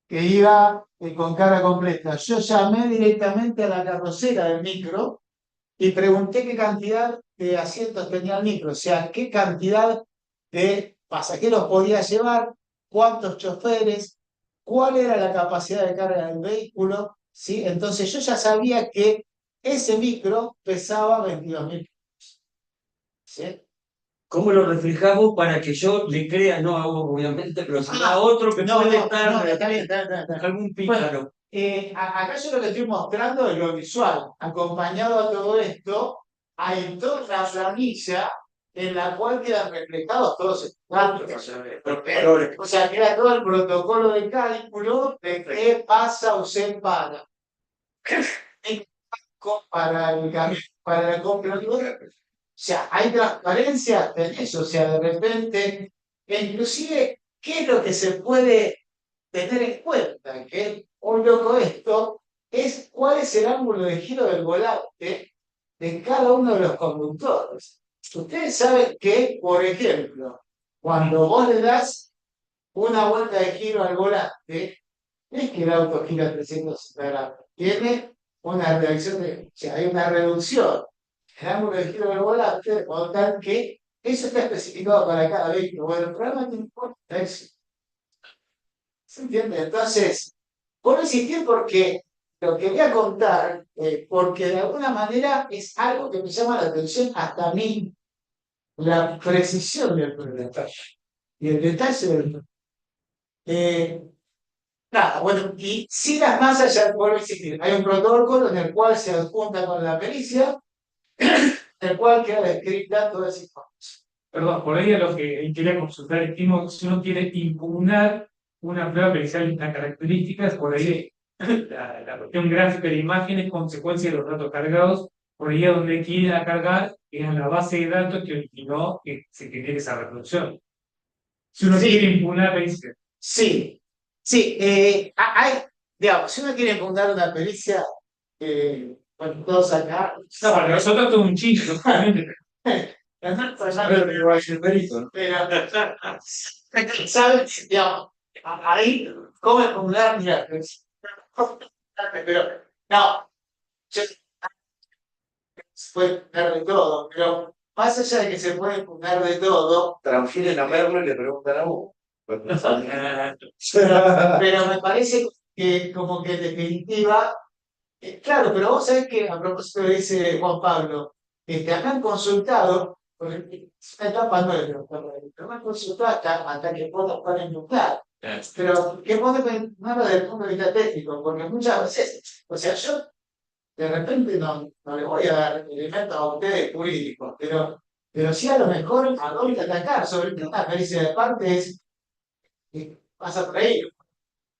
que iba con carga completa. Yo llamé directamente a la carrocera del micro y pregunté qué cantidad de asientos tenía el micro, o sea, qué cantidad de pasajeros podía llevar, cuántos choferes, cuál era la capacidad de carga del vehículo, ¿sí? Entonces yo ya sabía que ese micro pesaba 22.000 kilos, ¿sí? ¿Cómo lo reflejamos para que yo le crea, no a vos, obviamente, pero sí a otro que No, puede no, estar, no, está bien, está bien. algún pícaro? Acá yo lo que estoy mostrando es lo visual. Acompañado a todo esto, hay toda una planilla en la cual quedan reflejados todos estos datos. O sea, queda todo el protocolo de cálculo de qué pasa o se para. Para la compra. O sea, hay transparencia en eso. O sea, de repente, e inclusive, ¿qué es lo que se puede tener en cuenta? Que es un loco esto, es cuál es el ángulo de giro del volante de cada uno de los conductores. Ustedes saben que, por ejemplo, cuando vos le das una vuelta de giro al volante, no es que el auto gira 360 grados, tiene una reacción o sea, hay una reducción el ángulo de giro del volante, de modo tal que eso está especificado para cada vehículo. Bueno, el programa no importa eso. ¿Se entiende? Entonces, por insistir porque lo quería contar, porque de alguna manera es algo que me llama la atención hasta a mí, la precisión del detalle y el detalle del nada, bueno, y si las masas ya vuelvo a insistir, hay un protocolo en el cual se adjunta con la pericia, en el cual queda descrita toda esa información. Perdón, por ahí a lo que quería consultar es si uno quiere impugnar una prueba pericial de estas características, por ahí la cuestión gráfica de imágenes, consecuencia de los datos cargados, por ahí a donde quiera cargar es en la base de datos que originó que se genere esa reproducción. Si uno Sí. quiere impugnar, dice. Sí, sí, digamos, si uno quiere impugnar una pericia, bueno, todos acá. No, para nosotros todo un chiste, obviamente. Pero, ¿sabes? Digamos, ahí, ¿cómo impugnar? Mira, pero, no, yo, se puede impugnar de todo, pero más allá de que se puede impugnar de todo, Transfieren a Merlo y le preguntan a vos. pero me parece que como que en definitiva, claro, pero vos sabés que a propósito de dice Juan Pablo, acá han consultado, porque es una etapa nueva, pero me han consultado hasta que pueden impugnar. Pero que pueden impugnar desde el punto de vista técnico, porque muchas veces, o sea, yo de repente no le voy a dar elementos a ustedes jurídicos, pero sí a lo mejor a dónde atacar, sobre todo una pericia de partes, pasa por ahí.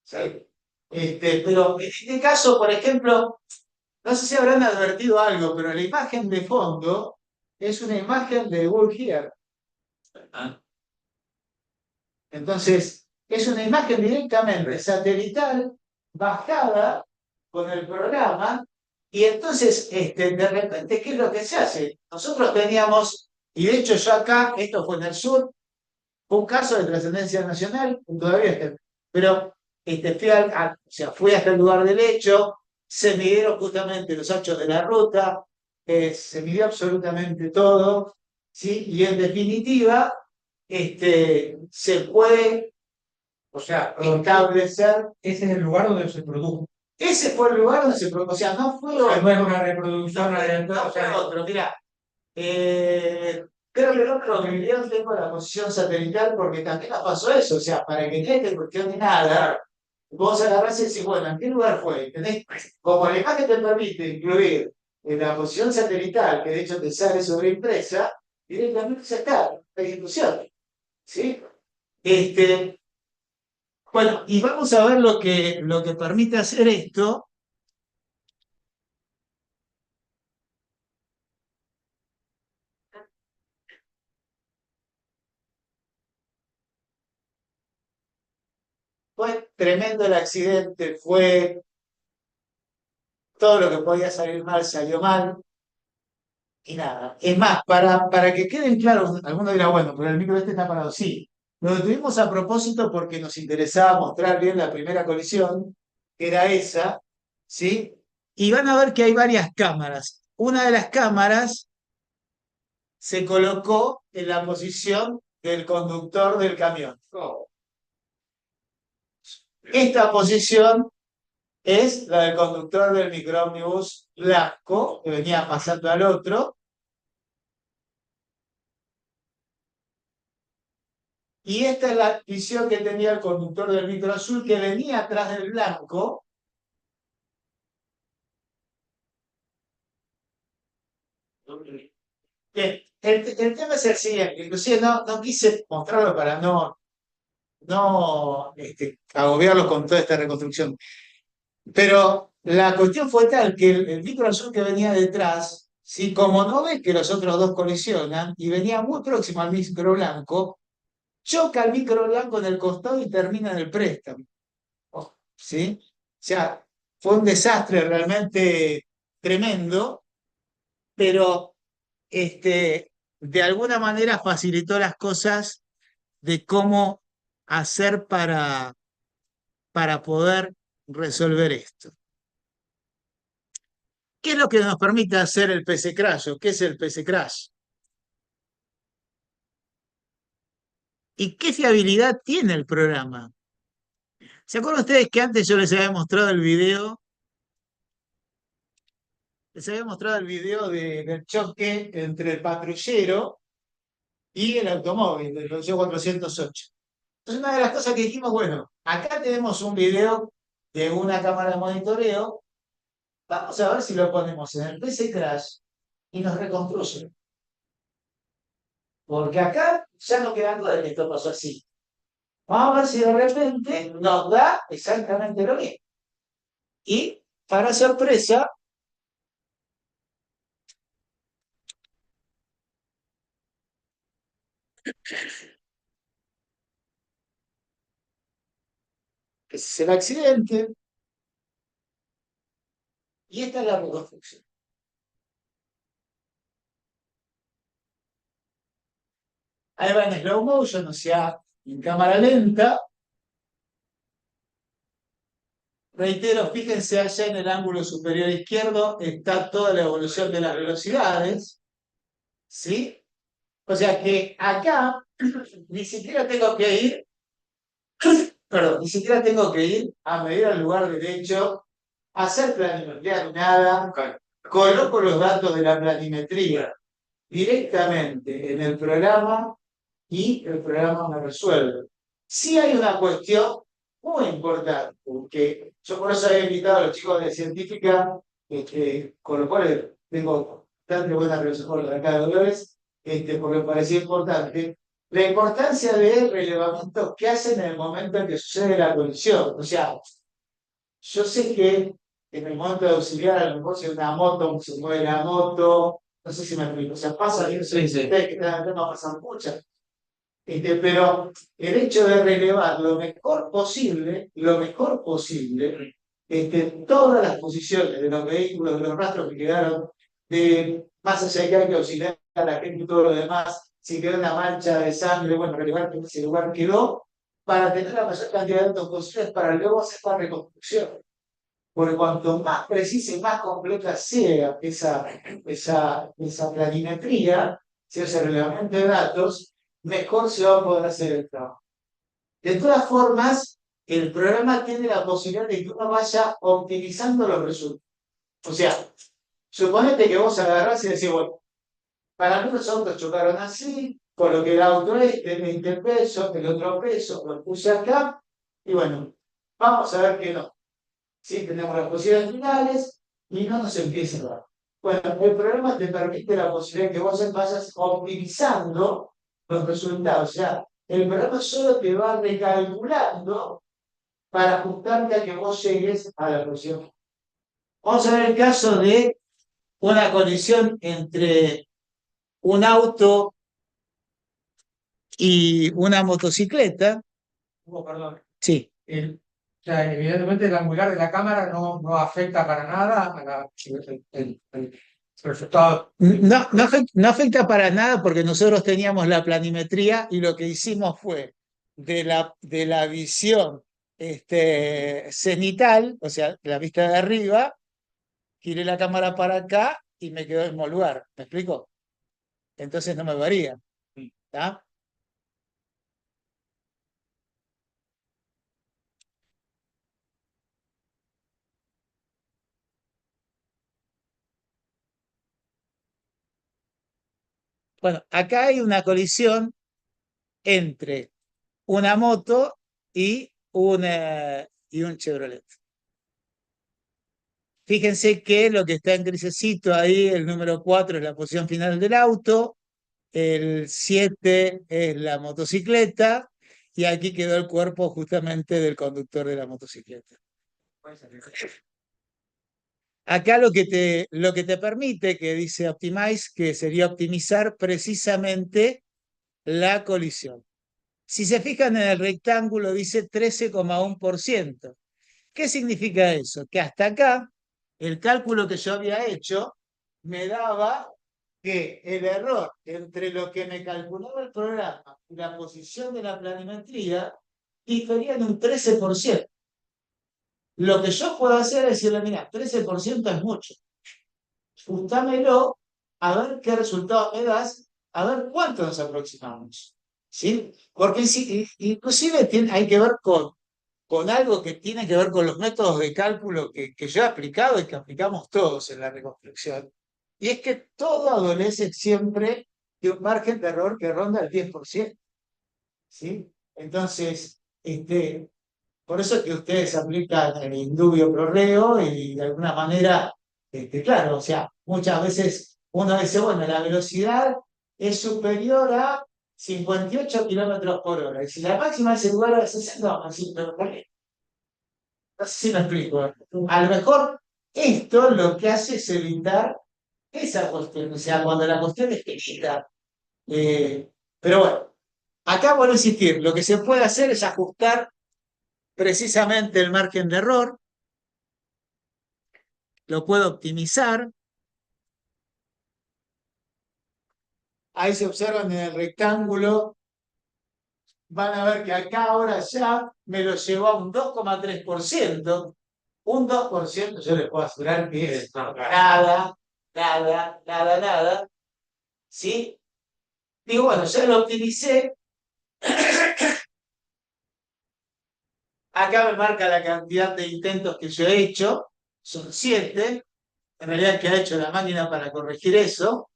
¿Sí? Pero en este caso, por ejemplo, no sé si habrán advertido algo, pero la imagen de fondo es una imagen de Google Here. Entonces, es una imagen directamente satelital, bajada con el programa, y entonces, de repente, ¿qué es lo que se hace? Nosotros teníamos, y de hecho yo acá, esto fue en el sur, fue un caso de trascendencia nacional, todavía está, pero fui hasta el lugar del hecho, se midieron justamente los hechos de la ruta, se midió absolutamente todo, ¿sí? Y en definitiva, se puede, o sea, establecer. Ese es el lugar donde se produjo. Ese fue el lugar donde se produjo, o sea, no fue No es una reproducción adelantada, no o fue sea, otro, mirá. Creo que en otro video tengo la posición satelital porque también nos pasó eso. O sea, para que no esté cuestión de nada, vos agarrás y decís, bueno, ¿en qué lugar fue? ¿Entendés? Como la imagen te permite incluir en la posición satelital, que de hecho te sale sobre impresa, directamente ya está, la discusión. ¿Sí? Bueno, y vamos a ver lo que permite hacer esto. Fue tremendo el accidente, fue todo lo que podía salir mal, salió mal. Y nada, es más, para que queden claros, alguno dirá, bueno, pero el micro este está parado. Sí, lo detuvimos a propósito porque nos interesaba mostrar bien la primera colisión, que era esa, ¿sí? Y van a ver que hay varias cámaras. Una de las cámaras se colocó en la posición del conductor del camión. Esta posición es la del conductor del microómnibus blanco, que venía pasando al otro. Y esta es la visión que tenía el conductor del micro azul que venía atrás del blanco. Bien, el tema es el siguiente, inclusive no quise mostrarlo para no agobiarlos con toda esta reconstrucción. Pero la cuestión fue tal que el micro azul que venía detrás, ¿sí? Como no ve que los otros dos colisionan y venía muy próximo al micro blanco, choca al micro blanco en el costado y termina en el préstamo. ¿Sí? O sea, fue un desastre realmente tremendo, pero de alguna manera facilitó las cosas de cómo hacer para poder resolver esto. ¿Qué es lo que nos permite hacer el PC Crash o qué es el PC Crash? ¿Y qué fiabilidad tiene el programa? ¿Se acuerdan ustedes que antes yo les había mostrado el video? Les había mostrado el video del choque entre el patrullero y el automóvil del Peugeot 408. Entonces, una de las cosas que dijimos, bueno, acá tenemos un video de una cámara de monitoreo, vamos a ver si lo ponemos en el PC Crash y nos reconstruye. Porque acá ya no queda duda de que esto pasó así. Vamos a ver si de repente nos da exactamente lo mismo. Y, para sorpresa, ese es el accidente y esta es la reconstrucción. Ahí va en slow motion, o sea, en cámara lenta. Reitero, fíjense allá en el ángulo superior izquierdo, está toda la evolución de las velocidades, ¿sí? O sea que acá ni siquiera tengo que ir, perdón, ni siquiera tengo que ir a medir al lugar derecho, hacer planimetría ni nada, coloco los datos de la planimetría directamente en el programa y el programa me resuelve. Sí hay una cuestión muy importante, porque yo por eso había invitado a los chicos de científica, con lo cual tengo bastante buena relación con los de acá de Dolores, porque me parecía importante, la importancia del relevamiento que hacen en el momento en que sucede la colisión. O sea, yo sé que en el momento de auxiliar, a lo mejor si una moto, se mueve la moto, no sé si me explico, o sea, pasa, y Sí, sí. ustedes que están en el tema pasan muchas. Pero el hecho de relevar lo mejor posible, todas las posiciones de los vehículos, de los rastros que quedaron, más allá de que hay que auxiliar a la gente y todo lo demás, si quedó una mancha de sangre, bueno, relevar que ese lugar quedó, para tener la mayor cantidad de datos posibles para luego hacer la reconstrucción. Porque cuanto más precisa y más completa sea esa planimetría, sea ese relevamiento de datos, mejor se va a poder hacer el trabajo. De todas formas, el programa tiene la posibilidad de que uno vaya optimizando los resultados. O sea, suponete que vos agarrás y decís, bueno, Para mí los autos chocaron así, coloqué el auto este, 20 pesos, el otro peso, lo puse acá, y bueno, vamos a ver que no. Sí, tenemos las posibilidades finales y no nos empieza a dar. Bueno, el programa te permite la posibilidad que vos vayas optimizando los resultados. O sea, el programa solo te va recalculando para ajustarte a que vos llegues a la posición. Vamos a ver el caso de una colisión entre un auto y una motocicleta. Perdón. Sí. O sea, evidentemente el angular de la cámara no afecta para nada a el resultado. No afecta para nada porque nosotros teníamos la planimetría y lo que hicimos fue de la visión cenital, o sea, la vista de arriba, giré la cámara para acá y me quedó en el mismo lugar. ¿Me explico? Entonces no me varía. ¿Está? Bueno, acá hay una colisión entre una moto y un Chevrolet. Fíjense que lo que está en grisecito ahí, el número 4 es la posición final del auto, el 7 es la motocicleta y aquí quedó el cuerpo justamente del conductor de la motocicleta. Acá lo que te permite, que dice Optimize, que sería optimizar precisamente la colisión. Si se fijan en el rectángulo dice 13,1%. ¿Qué significa eso? Que hasta acá el cálculo que yo había hecho me daba que el error entre lo que me calculaba el programa y la posición de la planimetría difería en un 13%. Lo que yo puedo hacer es decirle, mira, 13% es mucho. Ajustámelo, a ver qué resultado me das, a ver cuánto nos aproximamos. ¿Sí? Porque inclusive hay que ver con algo que tiene que ver con los métodos de cálculo que yo he aplicado y que aplicamos todos en la reconstrucción. Y es que todo adolece siempre de un margen de error que ronda el 10%. ¿Sí? Entonces, por eso es que ustedes aplican el indubio pro reo y de alguna manera, claro, o sea, muchas veces uno dice, bueno, la velocidad es superior a 58 kilómetros por hora. Y si la máxima es igual a 60, no, así, pero ¿por qué? No sé si me explico. A lo mejor esto lo que hace es evitar esa cuestión, o sea, cuando la cuestión es pequeñita. Pero bueno, acá vuelvo a insistir, lo que se puede hacer es ajustar precisamente el margen de error, lo puedo optimizar. Ahí se observan en el rectángulo, van a ver que acá ahora ya me lo llevó a un 2,3%. Un 2% yo les puedo asegurar que es nada, nada, nada, nada. ¿Sí? Digo, bueno, ya lo optimicé. Acá me marca la cantidad de intentos que yo he hecho. Son 7. En realidad, ¿qué ha hecho la máquina para corregir eso?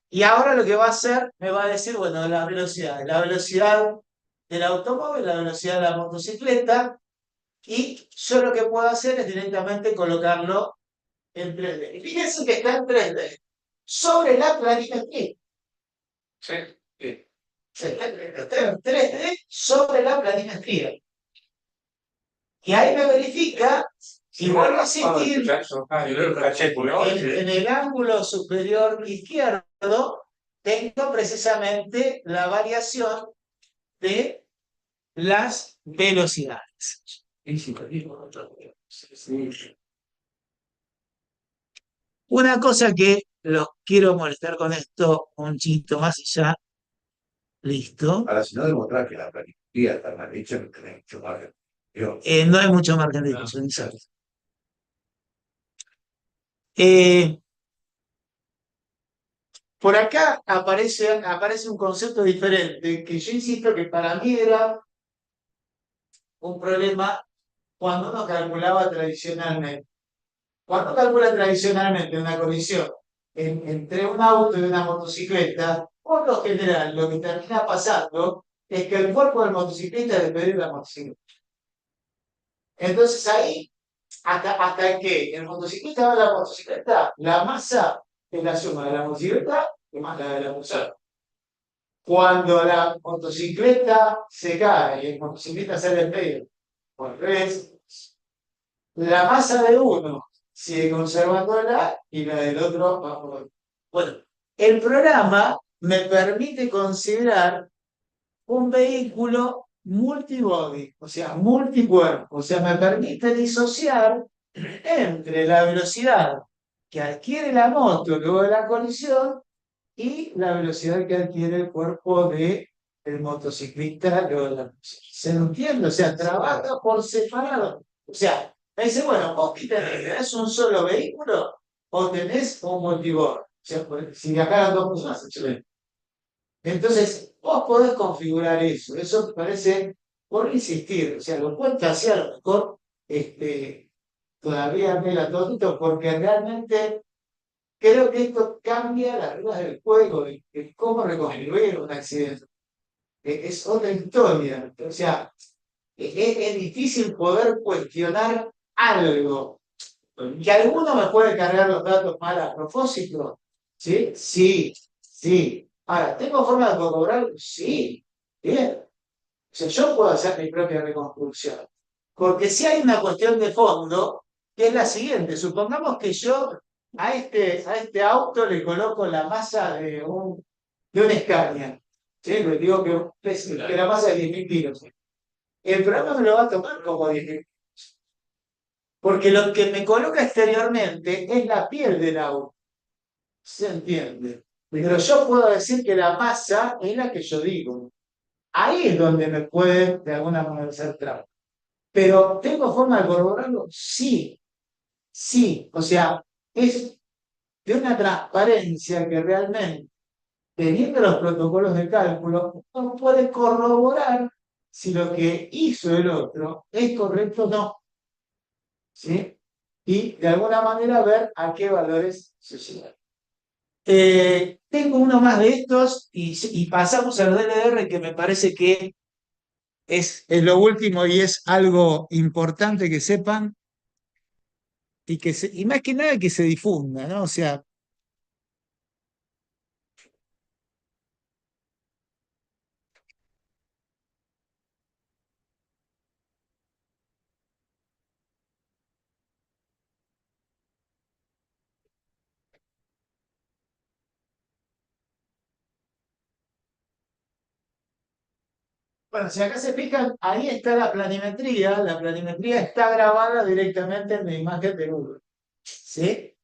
Y ahora lo que va a hacer, me va a decir, bueno, la velocidad del automóvil, la velocidad de la motocicleta, y yo lo que puedo hacer es directamente colocarlo en 3D. Y fíjense que está en 3D, sobre la planimetría. Sí. Está en 3D sobre la planimetría. Y ahí me verifica, y vuelvo a insistir, en el ángulo superior izquierdo tengo precisamente la variación de las velocidades. Una cosa que los quiero molestar con esto un chito más y ya, listo. Ahora, si no demostrar que la planimetría está mal hecha, no tenés mucho margen. No hay mucho margen de discusión. Por acá aparece un concepto diferente, que yo insisto que para mí era un problema cuando uno calculaba tradicionalmente. Cuando calcula tradicionalmente una colisión entre un auto y una motocicleta, por lo general lo que termina pasando es que el cuerpo del motociclista depende de la motocicleta. Entonces ahí, hasta que el motociclista va a la motocicleta, la masa es la suma de la motocicleta y más la de la persona. Cuando la motocicleta se cae y el motociclista sale del medio, o al revés, la masa de uno sigue conservándola y la del otro va por. Bueno, el programa me permite considerar un vehículo multibody, o sea, multicuerpo, o sea, me permite disociar entre la velocidad que adquiere la moto luego de la colisión y la velocidad que adquiere el cuerpo del motociclista luego de la colisión. ¿Se entiende? O sea, trabaja por separado. O sea, me dice, bueno, vos qué tenés un solo vehículo o tenés un multibody. O sea, si viajaran dos personas, excelente. Entonces, vos podés configurar eso. Eso me parece, por insistir, o sea, lo puedes hacer a lo mejor todavía me la todito, porque realmente creo que esto cambia las reglas del juego, de cómo reconstruir un accidente. Es otra historia. O sea, es difícil poder cuestionar algo. Que alguno me puede cargar los datos mal a propósito. ¿Sí? Sí, sí. Ahora, ¿tengo forma de corroborarlo? Sí. Bien. O sea, yo puedo hacer mi propia reconstrucción. Porque si hay una cuestión de fondo, que es la siguiente. Supongamos que yo a este auto le coloco la masa de un Scania. ¿Sí? Le digo que la masa es 10.000 kilos. El programa me lo va a tomar como 10.000. Porque lo que me coloca exteriormente es la piel del auto. ¿Se entiende? Pero yo puedo decir que la masa es la que yo digo. Ahí es donde me puede de alguna manera hacer trampa. Pero ¿tengo forma de corroborarlo? Sí, sí. O sea, es de una transparencia que realmente, teniendo los protocolos de cálculo, uno puede corroborar si lo que hizo el otro es correcto o no. ¿Sí? Y de alguna manera ver a qué valores se llegan. Tengo uno más de estos y pasamos al DLR, que me parece que es lo último y es algo importante que sepan y más que nada que se difunda, ¿no? O sea, bueno, si acá se fijan, ahí está la planimetría está grabada directamente en la imagen de Google, ¿sí?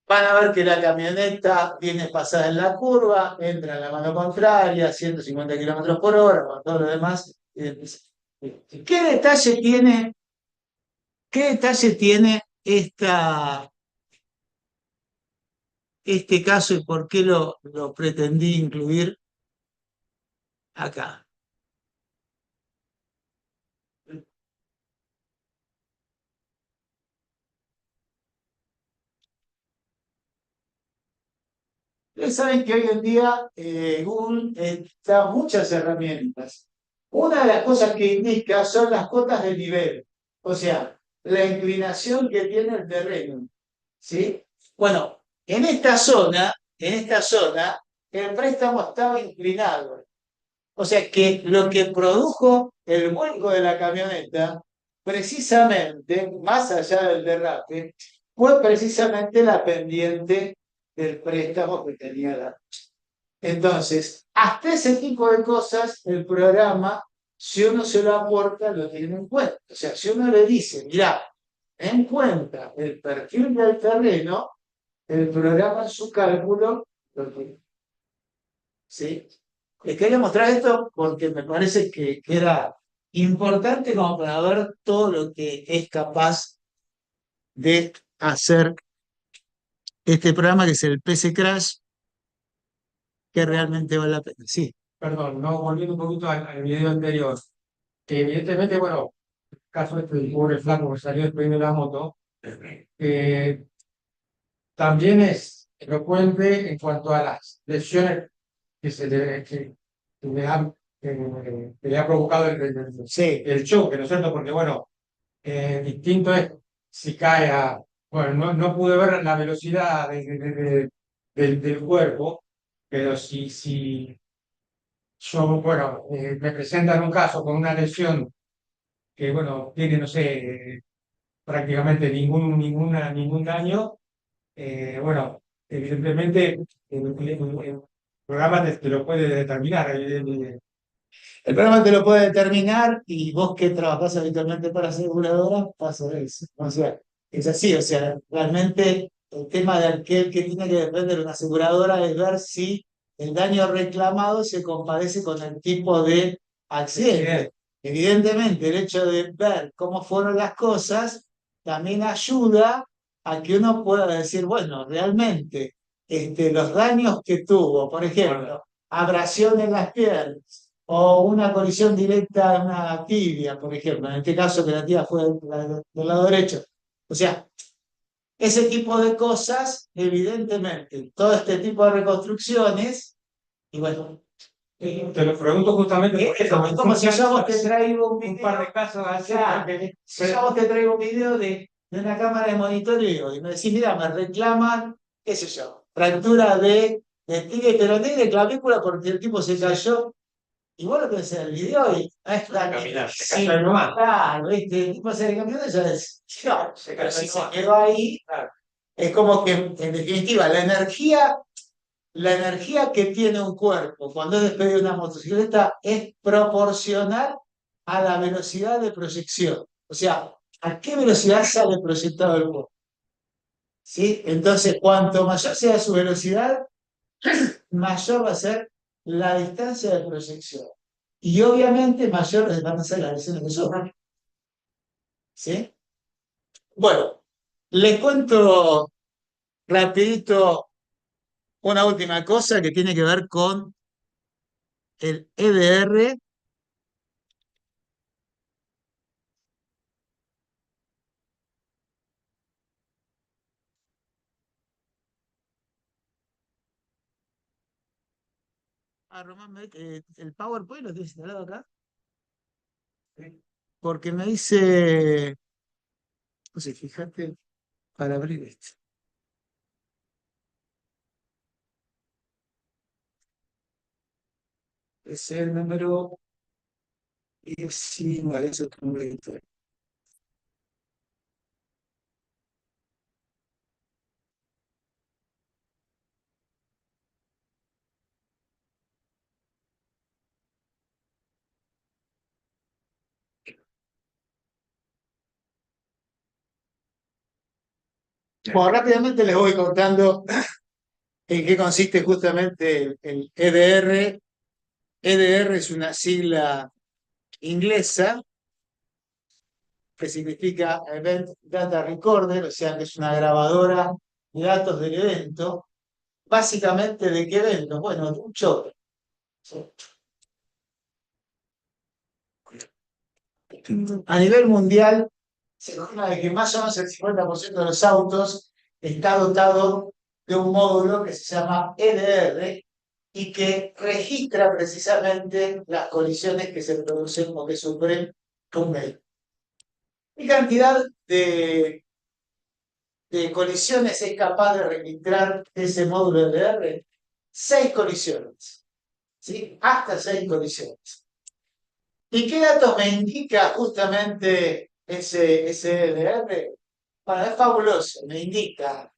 Van a ver que la camioneta viene pasada en la curva, entra en la mano contraria, 150 kilómetros por hora, con todo lo demás. ¿Qué detalle tiene, qué detalle tiene este caso y por qué lo pretendí incluir acá? Ustedes saben que hoy en día Google da muchas herramientas. Una de las cosas que indica son las cotas de nivel, o sea, la inclinación que tiene el terreno. ¿Sí? Bueno, en esta zona, el préstamo estaba inclinado. O sea que lo que produjo el vuelco de la camioneta, precisamente, más allá del derrape, fue precisamente la pendiente del préstamo que tenía la. Entonces, hasta ese tipo de cosas, el programa, si uno se lo aporta, lo tiene en cuenta. O sea, si uno le dice, mira, en cuenta el perfil del terreno, el programa en su cálculo lo tiene. ¿Sí? Les quería mostrar esto porque me parece que era importante como para ver todo lo que es capaz de hacer este programa que es el PC Crash, que realmente vale la pena. Sí. perdón, no, volviendo un poquito al video anterior, que evidentemente, bueno, el caso este del pobre flaco que salió después de la moto, eh, también es elocuente en cuanto a las lesiones que que le ha provocado Sí, el choque, ¿no es cierto? Porque, bueno, distinto es si cae a. Bueno, no pude ver la velocidad del cuerpo, pero si yo, bueno, me presentan un caso con una lesión que, bueno, tiene, no sé, prácticamente ningún daño, bueno, evidentemente el programa te lo puede determinar. el programa te lo puede determinar y vos que trabajás habitualmente para aseguradoras, pasa eso. O sea, es así, o sea, realmente el tema de aquel que tiene que depender de una aseguradora es ver si el daño reclamado se compadece con el tipo de accidente. Evidentemente, el hecho de ver cómo fueron las cosas también ayuda a que uno pueda decir, bueno, realmente los daños que tuvo, por ejemplo, abrasión en las piernas o una colisión directa en una tibia, por ejemplo, en este caso que la tibia fue del lado derecho. O sea, ese tipo de cosas, evidentemente, todo este tipo de reconstrucciones, y bueno, Te lo pregunto justamente por eso. es como si yo a vos te traigo un par de casos así. claro, si yo a vos te traigo un video de una cámara de monitoreo y me decís, mira, me reclaman, qué sé yo, fractura de tibia y peroné y de clavícula porque el tipo se cayó. Y vos lo ves en el video y es la Caminar, se sí, cayó nomás. claro, ¿viste? El tipo se le cambió y ya es, claro, pero si se nomás. quedó ahí, Claro. es como que, en definitiva, la energía que tiene un cuerpo cuando es despedido de una motocicleta es proporcional a la velocidad de proyección. O sea, ¿a qué velocidad sale proyectado el cuerpo? ¿Sí? Entonces, cuanto mayor sea su velocidad, mayor va a ser la distancia de proyección. Y obviamente mayores van a ser las lesiones que sufran. ¿Sí? Bueno, les cuento rapidito una última cosa que tiene que ver con el EDR. Ah, Román, el PowerPoint lo tienes instalado acá. Porque me dice, no sé, fíjate, para abrir esto. Es el número 19, eso es un número de historia. Bueno, rápidamente les voy contando en qué consiste justamente el EDR. EDR es una sigla inglesa que significa Event Data Recorder, o sea que es una grabadora de datos del evento. Básicamente, ¿de qué evento? Bueno, de un choque. A nivel mundial, se estima de que más o menos el 50% de los autos está dotado de un módulo que se llama EDR y que registra precisamente las colisiones que se producen o que sufren un vehículo. ¿Qué cantidad de colisiones es capaz de registrar ese módulo EDR? 6 colisiones, ¿sí? Hasta 6 colisiones. ¿Y qué datos me indica justamente ese EDR? Bueno, es fabuloso, me indica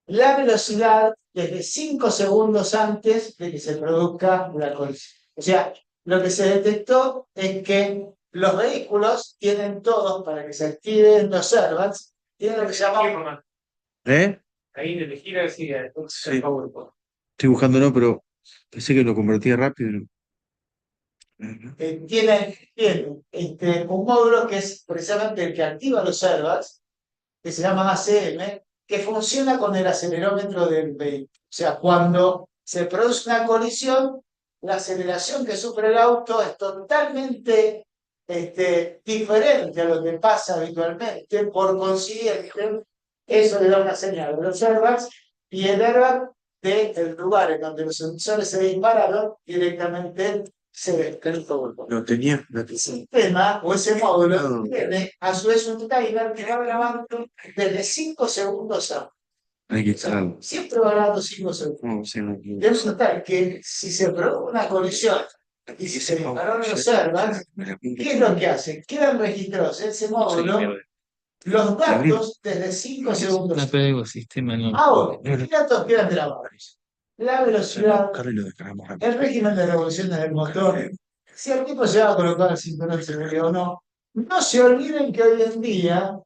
la velocidad desde 5 segundos antes de que se produzca una colisión. O sea, lo que se detectó es que los vehículos tienen todos, para que se activen los airbags, tienen lo que se llama... ¿Eh? Ahí de elegir así, entonces Sí. PowerPoint. Estoy buscándolo, pero pensé que lo convertía rápido. tienen un módulo que es precisamente el que activa los airbags, que se llama ACM, que funciona con el acelerómetro del vehículo. O sea, cuando se produce una colisión, la aceleración que sufre el auto es totalmente diferente a lo que pasa habitualmente. Por consiguiente, eso le da una señal de los airbags y el airbag del lugar en donde los sensores se dispararon directamente se despertó. El sistema o ese módulo tiene a su vez un timer que va grabando desde 5 segundos a siempre va grabando 5 segundos. Debemos notar que si se produce una colisión y si se dispararon los airbags, ¿qué es lo que hace? Quedan registrados en ese módulo los datos desde 5 segundos. Ahora, los datos quedan grabados. La velocidad, el régimen de revoluciones del motor, si el tipo se va a colocar el cinturón de seguridad o no. No se olviden que hoy en día,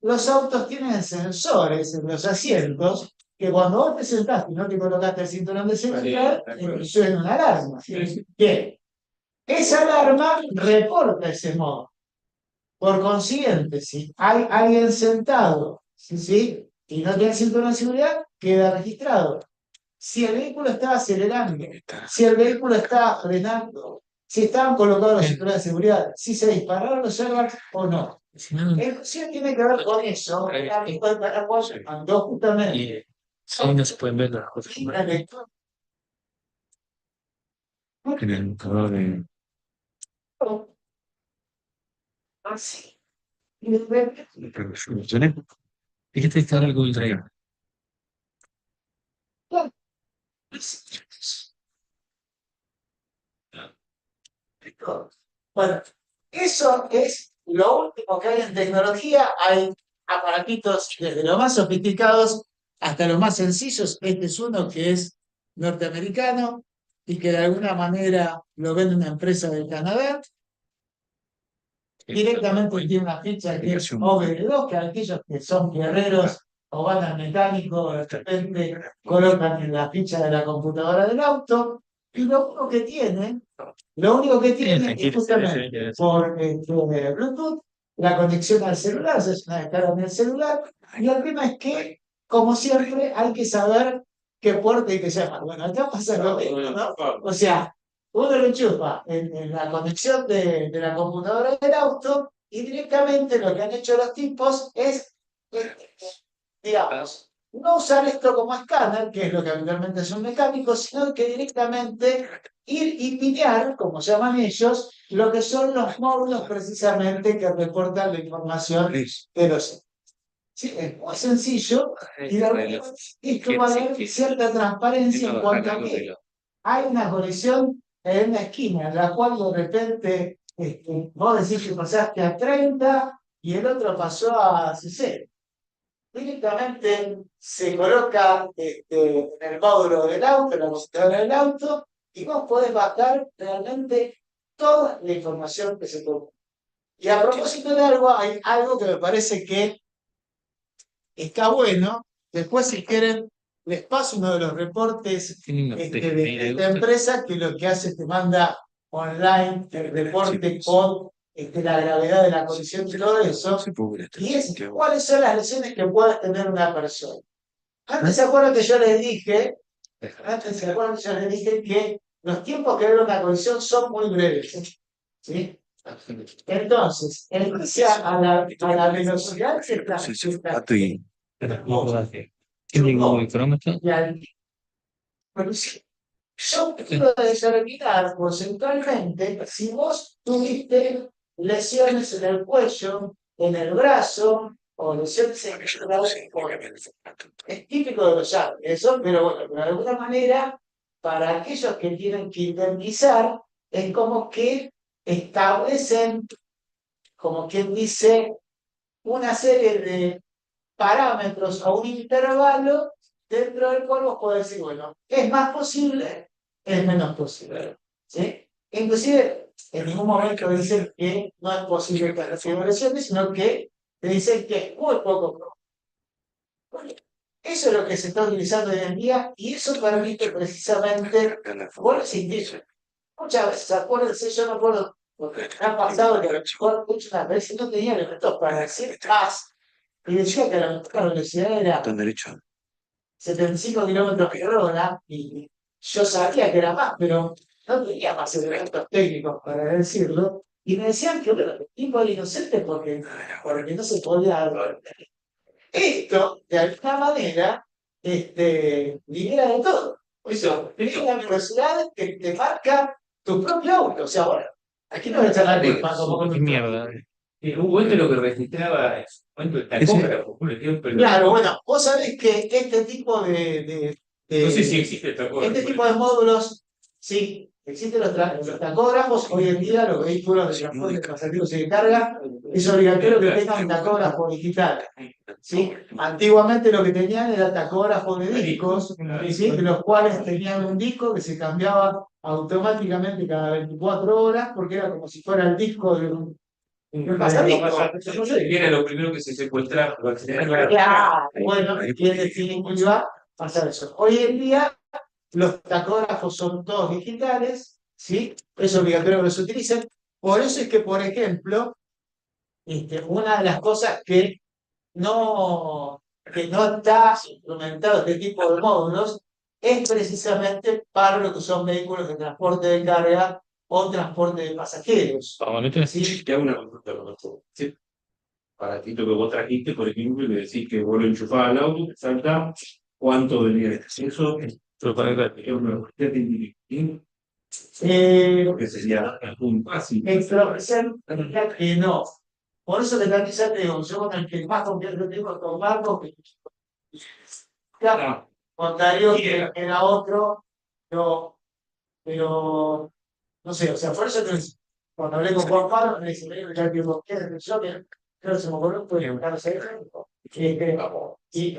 los autos tienen sensores en los asientos que cuando vos te sentaste y no te colocaste el cinturón de seguridad, suena una alarma. Bien, esa alarma reporta ese modo. Por consiguiente, si hay alguien sentado, ¿sí? Y no tiene cinturón de seguridad, queda registrado. Si el vehículo está acelerando, si el vehículo está frenando, si estaban colocados los cinturones de seguridad, si se dispararon los airbags o no. El sí tiene que ver con eso. El ámbito de Paraguay mandó justamente. Ahí no se pueden ver las cosas. La lectura. En el motor de. Así. Resoluciones. Fíjate que está algo del rey. Bueno, eso es lo último que hay en tecnología. Hay aparatitos desde los más sofisticados hasta los más sencillos. Este es uno que es norteamericano y que de alguna manera lo vende una empresa de Canadá. Directamente tiene una ficha que es OBD2, que aquellos que son guerreros o van al mecánico, de repente colocan en la ficha de la computadora del auto, y lo único que tiene es justamente por Bluetooth, la conexión al celular, se hace una descarga en el celular, y el tema es que, como siempre, hay que saber qué puerta hay que llamar. Bueno, acá pasa lo mismo, ¿no? O sea, uno lo enchufa en la conexión de la computadora del auto y directamente lo que han hecho los tipos es, digamos, no usar esto como escáner, que es lo que habitualmente son mecánicos, sino que directamente ir y pinear, como llaman ellos, lo que son los módulos precisamente que reportan la información de los. Sí, es muy sencillo y de alguna manera esto va a dar cierta transparencia en cuanto a que hay una colisión en una esquina, en la cual de repente vos decís que pasaste a 30 y el otro pasó a 60. Directamente se coloca en el módulo del auto, en la computadora del auto, y vos podés bajar realmente toda la información que se toma. Y a propósito de algo, hay algo que me parece que está bueno. Después, si quieren, les paso uno de los reportes de esta empresa que lo que hace es te manda online el reporte con la gravedad de la colisión y todo eso. Y es cuáles son las lesiones que puede tener una persona. Antes se acuerdan que yo les dije, que los tiempos que dura una colisión son muy breves. ¿Sí? Entonces, en base a la velocidad que está yo puedo determinar porcentualmente si vos tuviste lesiones en el cuello, en el brazo, o lesiones en el brazo. Es típico de los árboles, eso, pero bueno, de alguna manera, para aquellos que tienen que indemnizar, es como que establecen, como quien dice, una serie de parámetros o un intervalo dentro del cual vos podés decir, bueno, es más posible, es menos posible. ¿Sí? Inclusive, en ningún momento dicen que no es posible que haya lesiones, sino que te dicen que es muy poco probable. Bueno, eso es lo que se está utilizando hoy en día y eso permite precisamente, bueno, muchas veces, acuérdense, yo no puedo, porque ha pasado que a lo mejor muchas veces no tenía elementos para decir más. Y decía que la velocidad era 75 kilómetros por hora y yo sabía que era más, pero no tenía más elementos técnicos para decirlo. Y me decían que bueno, el tipo era inocente porque no se podía. Esto, de alguna manera, libera de todo. Eso, tenés una velocidad que te marca tu propio auto. O sea, bueno, aquí no voy a echar la culpa como con Qué mierda. Un momento lo que registraba es un momento el tacógrafo, por ejemplo. Claro, bueno, vos sabés que este tipo No sé si existe el tacógrafo. este tipo de módulos, sí, existen los tacógrafos. Hoy en día los vehículos de transporte de pasajeros y de carga es obligatorio que tengan un tacógrafo digital. ¿Sí? Antiguamente lo que tenían era tacógrafos de discos, ¿sí? De los cuales tenían un disco que se cambiaba automáticamente cada 24 horas porque era como si fuera el disco de un pasadisco. No sé quién era lo primero que se secuestraba. Claro, bueno, y en definitiva pasa eso. Hoy en día los tacógrafos son todos digitales, ¿sí? Es obligatorio que los utilicen. Por eso es que, por ejemplo, una de las cosas que no está implementado este tipo de módulos es precisamente para lo que son vehículos de transporte de carga o transporte de pasajeros. ¿Sí? Te hago una consulta con esto. ¿Sí? Aparatito que vos trajiste, por ejemplo, y le decís que vos lo enchufás al auto, te salta cuánto venía. Eso es una cuestión inteligente. Que sería un fácil. Extroversión, que no. Por eso te también ya te digo, yo con el que más confianza tengo es con Marcos, que claro, con Darío que era otro, pero no sé, o sea, por eso cuando hablé con Juan Pablo, me dice, ya que vos quieres, yo que creo que se me ocurrió, pues buscar ese ejemplo. Y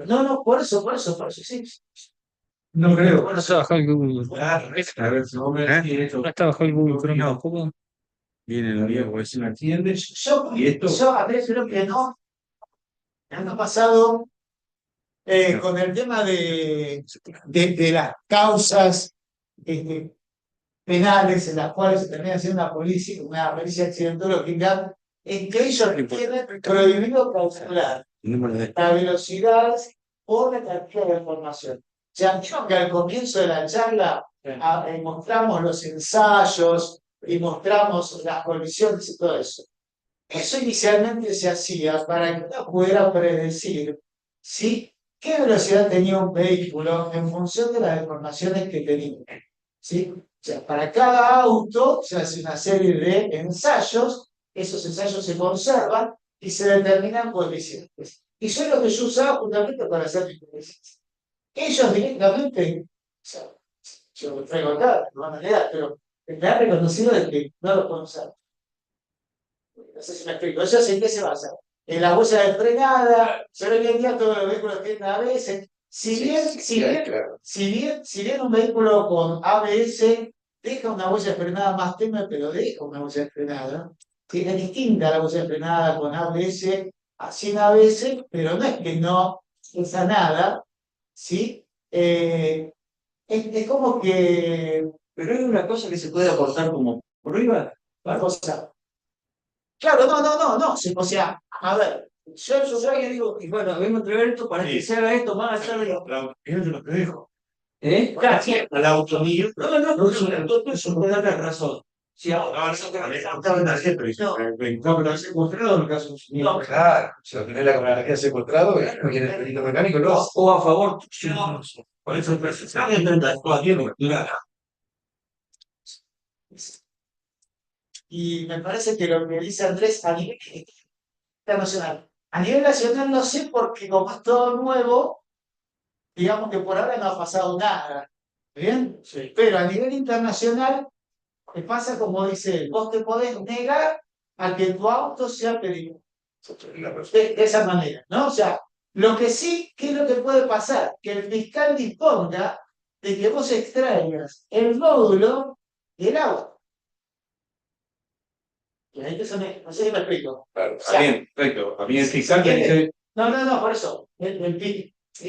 no, por eso, sí. No creo. No está bajado el Google. A ver, si vos me decís esto, No está bajado el Google Chrome tampoco. viene la vía, pues se me atiende. Yo, Y esto. yo a veces creo que no. El año pasado, con el tema de las causas penales en las cuales se termina haciendo una pericia accidentológica, en que ellos tienen prohibido calcular la velocidad por la cantidad de información. O sea, creo que al comienzo de la charla mostramos los ensayos y mostramos las colisiones y todo eso. Eso inicialmente se hacía para que uno pudiera predecir qué velocidad tenía un vehículo en función de las informaciones que tenía. ¿Sí? O sea, para cada auto se hace una serie de ensayos, esos ensayos se conservan y se determinan coeficientes. Y son los que yo usaba justamente para hacer mis coeficientes. Ellos directamente, o sea, yo lo traigo acá, no van a negar, pero me han reconocido de que no lo pueden usar. No sé si me explico. ¿Eso en qué se basa? En la huella de frenada, pero hoy en día todos los vehículos tienen ABS. Si bien un vehículo con ABS deja una huella de frenada más tenue, pero deja una huella de frenada, tiene distinta la huella de frenada con ABS a sin ABS, pero no es que no usa nada, ¿sí? Es como que Pero hay una cosa que se puede aportar como prueba. la cosa. Claro, no. Sí, o sea, a ver, yo que digo, Y bueno, vengo a entregar esto para que se haga esto, van a hacerlo. Yo te lo que dejo. ¿Eh? gracias. Al auto mío. No, eso me da la razón. Si ahora, No, eso que me estaban siempre. No, pero es secuestrado en el caso de No, Claro, si lo tenés la camioneta secuestrado, no tiene el perito mecánico, no. o a favor. Por eso está en 34 tiene. y me parece que lo que dice Andrés a nivel internacional. A nivel nacional no sé porque como es todo nuevo, digamos que por ahora no ha pasado nada. ¿Bien? Sí. Pero a nivel internacional, te pasa como dice él, vos te podés negar a que tu auto sea peligroso. De esa manera, ¿no? O sea, lo que sí, ¿qué es lo que puede pasar? Que el fiscal disponga de que vos extraigas el módulo del auto. Y ahí no sé si me explico. Claro, O sea, bien, perfecto. A mí el fiscal me dice, No, por eso.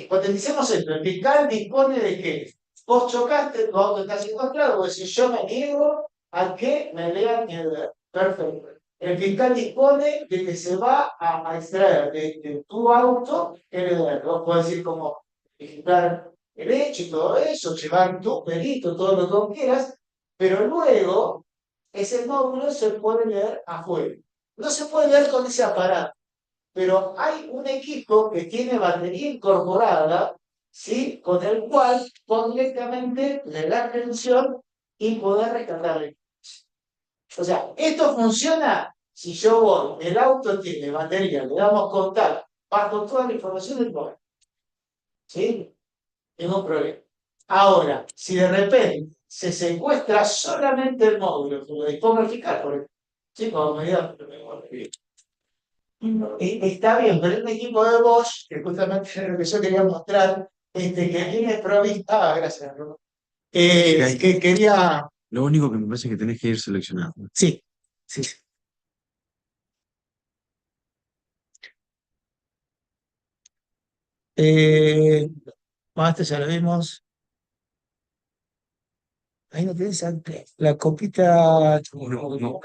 Potenciemos esto. El fiscal dispone de que vos chocaste, tu auto está secuestrado, vos decís, yo me niego a que me lean mi deber. Perfecto. El fiscal dispone de que se va a extraer de tu auto el deber. Vos podés decir como registrar el hecho y todo eso, llevar tu perito, todo lo que vos quieras, pero luego ese módulo se puede leer afuera. No se puede leer con ese aparato, pero hay un equipo que tiene batería incorporada, ¿sí? Con el cual directamente le da atención y poder rescatar. O sea, esto funciona si yo voy, el auto tiene batería, le damos contacto, bajo toda la información del móvil. ¿Sí? Ningún problema. Ahora, si de repente se secuestra solamente el módulo, lo dispongo eficaz, por ejemplo, ¿sí? Como medida, está bien, pero es un equipo de Bosch, que justamente es lo que yo quería mostrar, que viene provista. Ah, gracias, Roberto. Que quería. Lo único que me parece es que tenés que ir seleccionando. Sí, sí. Bueno, esto ya lo vimos. Ahí no tenés la copita. No,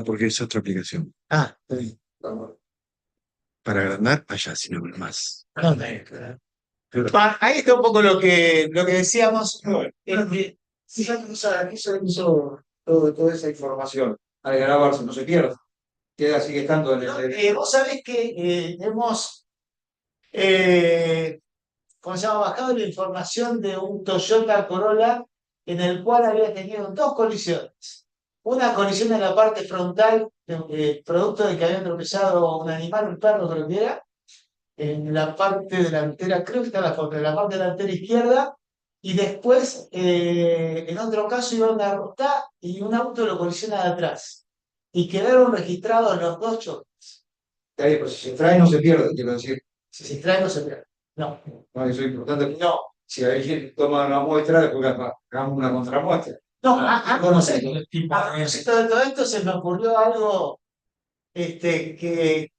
porque es otra aplicación. Ah, está bien. Para agrandar, allá, si no más. No, no. Ahí está un poco lo que decíamos. Si ya aquí se hizo toda esa información al grabarse, no se pierde. Queda, sigue estando en el. Vos sabés que hemos, ¿cómo se llama? Bajado la información de un Toyota Corolla en el cual había tenido dos colisiones. Una colisión en la parte frontal, producto de que había tropezado un animal, un perro creo que era, en la parte delantera, creo que está en la foto, en la parte delantera izquierda, y después, en otro caso, iba una ruta y un auto lo colisiona de atrás. Y quedaron registrados los dos choques. Pues si se trae, no se pierde, quiero decir. Si se extrae, no se pierde. No. No, eso es importante. No. Si alguien toma una muestra, después hagamos una contramuestra. No, a propósito de todo esto se me ocurrió algo que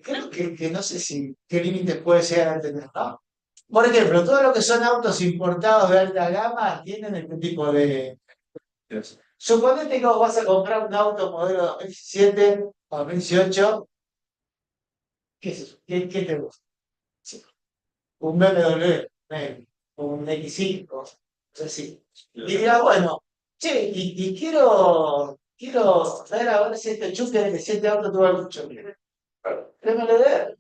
creo que no sé qué límites puede llegar a tener, ¿no? Por ejemplo, todo lo que son autos importados de alta gama tienen este tipo de. Suponete que vos vas a comprar un auto modelo 2017 o 2018, ¿qué es eso? ¿Qué te gusta? Sí. Un BMW, un X5, no sé si. Y dirás, bueno, che, y quiero ver a ver si este chuque de si este auto tuvo algún choque. Démosle ver.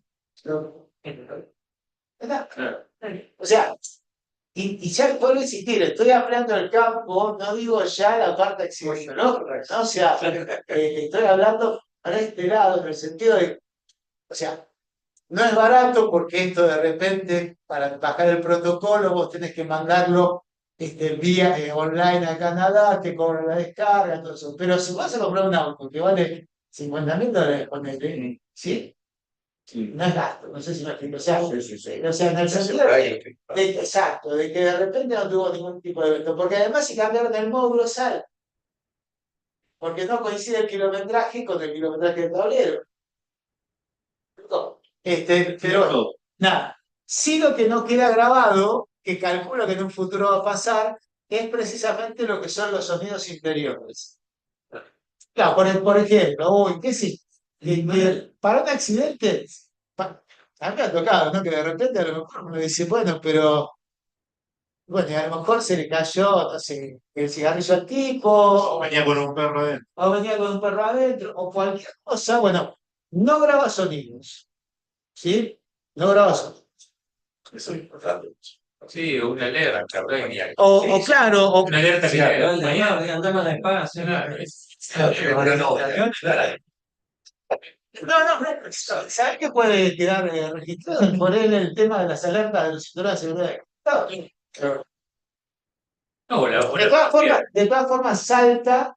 ¿Verdad? O sea, y ya vuelvo a insistir, estoy hablando del campo, no digo ya la parte accidentalógica, ¿no? O sea, estoy hablando para este lado, en el sentido de, o sea, no es barato porque esto de repente, para bajar el protocolo, vos tenés que mandarlo vía online a Canadá, te cobran la descarga, todo eso. Pero si vas a comprar un auto que vale $50.000, ponele, ¿sí? Sí. No es gasto, no sé si me explico. O sea, Sí. o sea, en el sentido exacto, de que de repente no tuvo ningún tipo de evento. Porque además si cambiaron el módulo, sale. Porque no coincide el kilometraje con el kilometraje del tablero. Pero bueno, nada. Sí, lo que no queda grabado, que calculo que en un futuro va a pasar, es precisamente lo que son los sonidos interiores. Claro, por ejemplo, uy, qué sí, para un accidente, a mí me ha tocado, ¿no? Que de repente a lo mejor uno dice, bueno, pero bueno, y a lo mejor se le cayó, no sé, el cigarrillo al tipo, O venía con un perro adentro. o venía con un perro adentro, o cualquier cosa. Bueno, no graba sonidos, ¿sí? No graba sonidos. Eso es importante. Sí, una alerta, O claro, o una alerta que Mañana andamos a espacio. no, ¿sabes qué puede quedar registrado? Por él el tema de las alertas de los cinturones de seguridad. No, No, de todas formas salta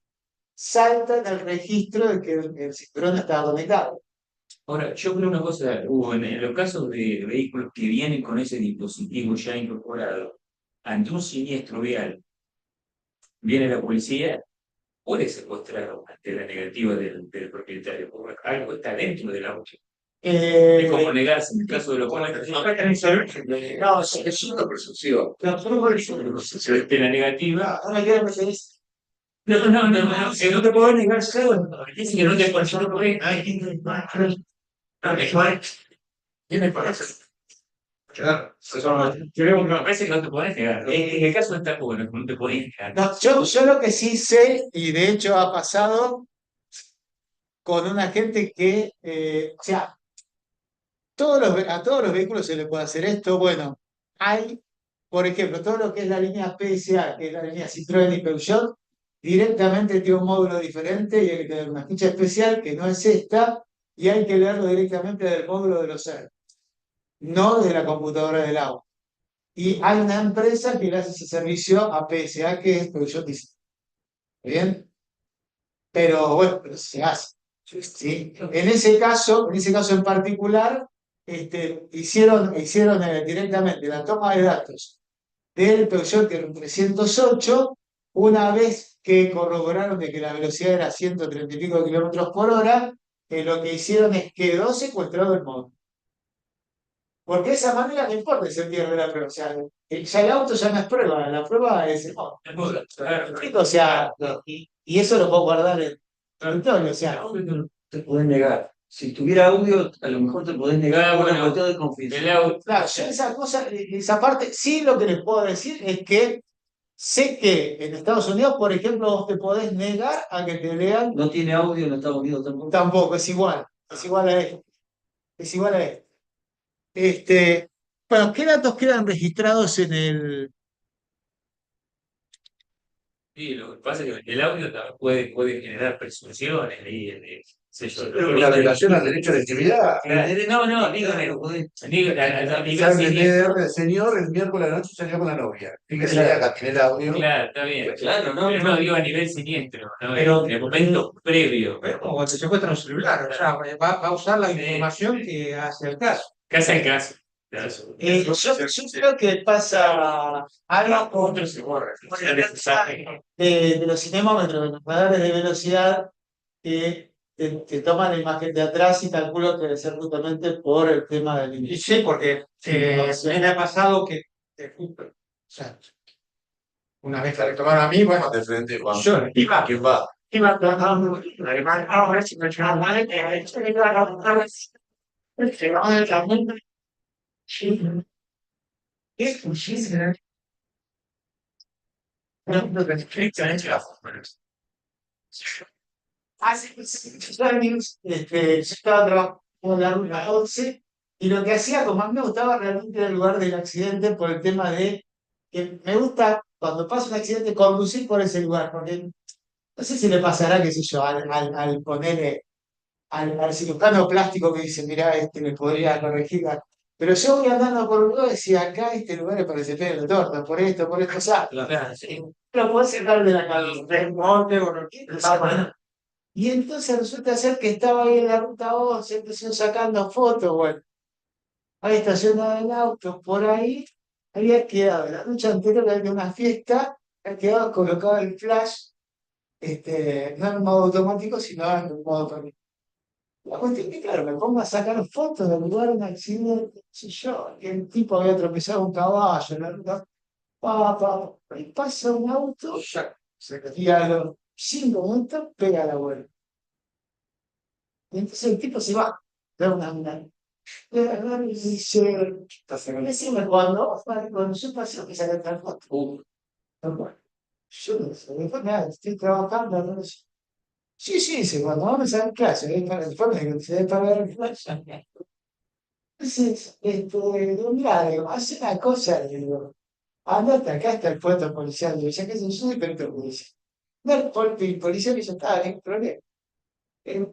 en el registro de que el cinturón estaba conectado. Ahora, yo creo una cosa, Hugo, en los casos de vehículos que vienen con ese dispositivo ya incorporado, ante un siniestro vial, viene la policía, puede secuestrar ante la negativa del propietario, porque algo está dentro del auto. Es como negarse en el caso de los cuales No, Es una presunción. de la negativa. no me quiero meter. No, si no te puedo negar, dice que no te pasó por ahí. ¿Qué me parece? Claro. Me parece que no te podés negar. En el caso de esta bueno, no te podés negar. No, yo lo que sí sé, y de hecho ha pasado con una gente que, o sea, a todos los vehículos se le puede hacer esto. Bueno, hay, por ejemplo, todo lo que es la línea PSA, que es la línea Citroën y Peugeot, directamente tiene un módulo diferente y hay que tener una ficha especial que no es esta, y hay que leerlo directamente del módulo de los CER, no de la computadora del auto. Y hay una empresa que le hace ese servicio a PSA, que es Peugeot y Citroën. ¿Bien? Pero bueno, pero se hace. ¿Sí? En ese caso en particular, hicieron directamente la toma de datos del Peugeot que era un 308, una vez que corroboraron de que la velocidad era 130 y pico kilómetros por hora, lo que hicieron es que quedó secuestrado el móvil. Porque de esa manera no importa si se pierde la prueba. O sea, ya el auto ya no es prueba, la prueba es el móvil. O sea, y eso lo puedo guardar en territorio. O sea, No te podés negar. Si tuviera audio, a lo mejor te podés negar por una cuestión de confidencialidad. claro, yo esa parte, sí lo que les puedo decir es que sé que en Estados Unidos, por ejemplo, vos te podés negar a que te lean. No tiene audio en Estados Unidos tampoco. Tampoco, es igual a esto. Es igual a esto. Bueno, ¿qué datos quedan registrados en el? Sí, lo que pasa es que el audio también puede generar presunciones ahí, sé yo, Pero la violación al derecho a la intimidad. No, digo, Quizás el DDR del señor el miércoles a la noche salió con la novia. Fíjese acá, tiene el audio. claro, está bien. Claro, no, Pero no. no digo a nivel siniestro, ¿no? Pero- En el momento previo. Es como cuando se secuestra un celular, o sea, va a usar la información que hace el caso. ¿Qué hace el caso? Yo creo que pasa algo con Otro se borra. de los cinemómetros, de los radars de velocidad, que te toman la imagen de atrás y calculo que debe ser justamente por el tema del Y inicio. sí, porque me ha pasado que, justo, o sea, una vez que me tomaron a mí, bueno, De frente, Juan. yo iba, ¿Quién va? iba tratando, además, ahora si me echaba mal, es muchísimo. Hace muchos años, yo estaba trabajando en la ruta 11 y lo que hacía, como a mí me gustaba realmente el lugar del accidente por el tema de que me gusta cuando pasa un accidente conducir por ese lugar, porque no sé si le pasará, qué sé yo, al ponerle al cirujano plástico que dice, mirá, me podría corregir. Pero yo voy andando por un lugar y decía, acá este lugar es para que se pegue la torta, por esto, o sea, lo podés sacar de la cabeza, del monte o lo que sea. Y entonces resulta ser que estaba ahí en la ruta 11, empezó sacando fotos, bueno, ahí estacionado el auto, por ahí había quedado, la noche anterior había una fiesta, había quedado colocado el flash, no en modo automático, sino en modo permitido. La cuestión es que, claro, me pongo a sacar fotos del lugar de un accidente, qué sé yo, que el tipo había atropellado un caballo en la ruta, y pasa un auto, y a los 5 minutos pega la vuelta. Y entonces el tipo se va, da una y dice, decime cuando yo pasé que sacar tal foto. Yo no sé, después nada, estoy trabajando, no sé. Sí, sí, dice, cuando vamos a dar clase, después me se debe pagar el flash. Entonces, digo, mira, digo, hace una cosa, digo, andate acá hasta el puesto policial, digo, ya que soy yo, pero te policía. No, el policía me dice, está, no hay problema.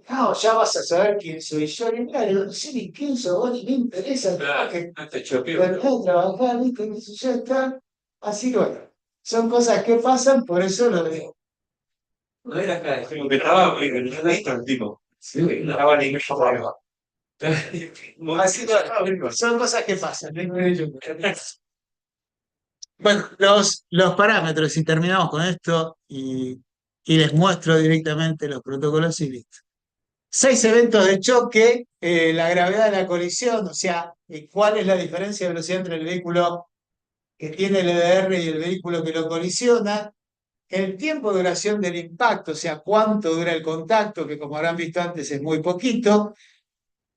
No, ya vas a saber quién soy yo. Y mira, digo, no sé ni quién soy vos, ni me interesa. Que No te choqueo. terminé de trabajar, ¿viste? Que ya está. Así que bueno, son cosas que pasan, por eso lo digo. No era acá, como que estaba el tipo. Sí, estaba en el Así que, son cosas que pasan. Bueno, los parámetros, y terminamos con esto, y les muestro directamente los protocolos y listo. 6 eventos de choque, la gravedad de la colisión, o sea, cuál es la diferencia de velocidad entre el vehículo que tiene el EDR y el vehículo que lo colisiona, el tiempo de duración del impacto, o sea, cuánto dura el contacto, que como habrán visto antes es muy poquito,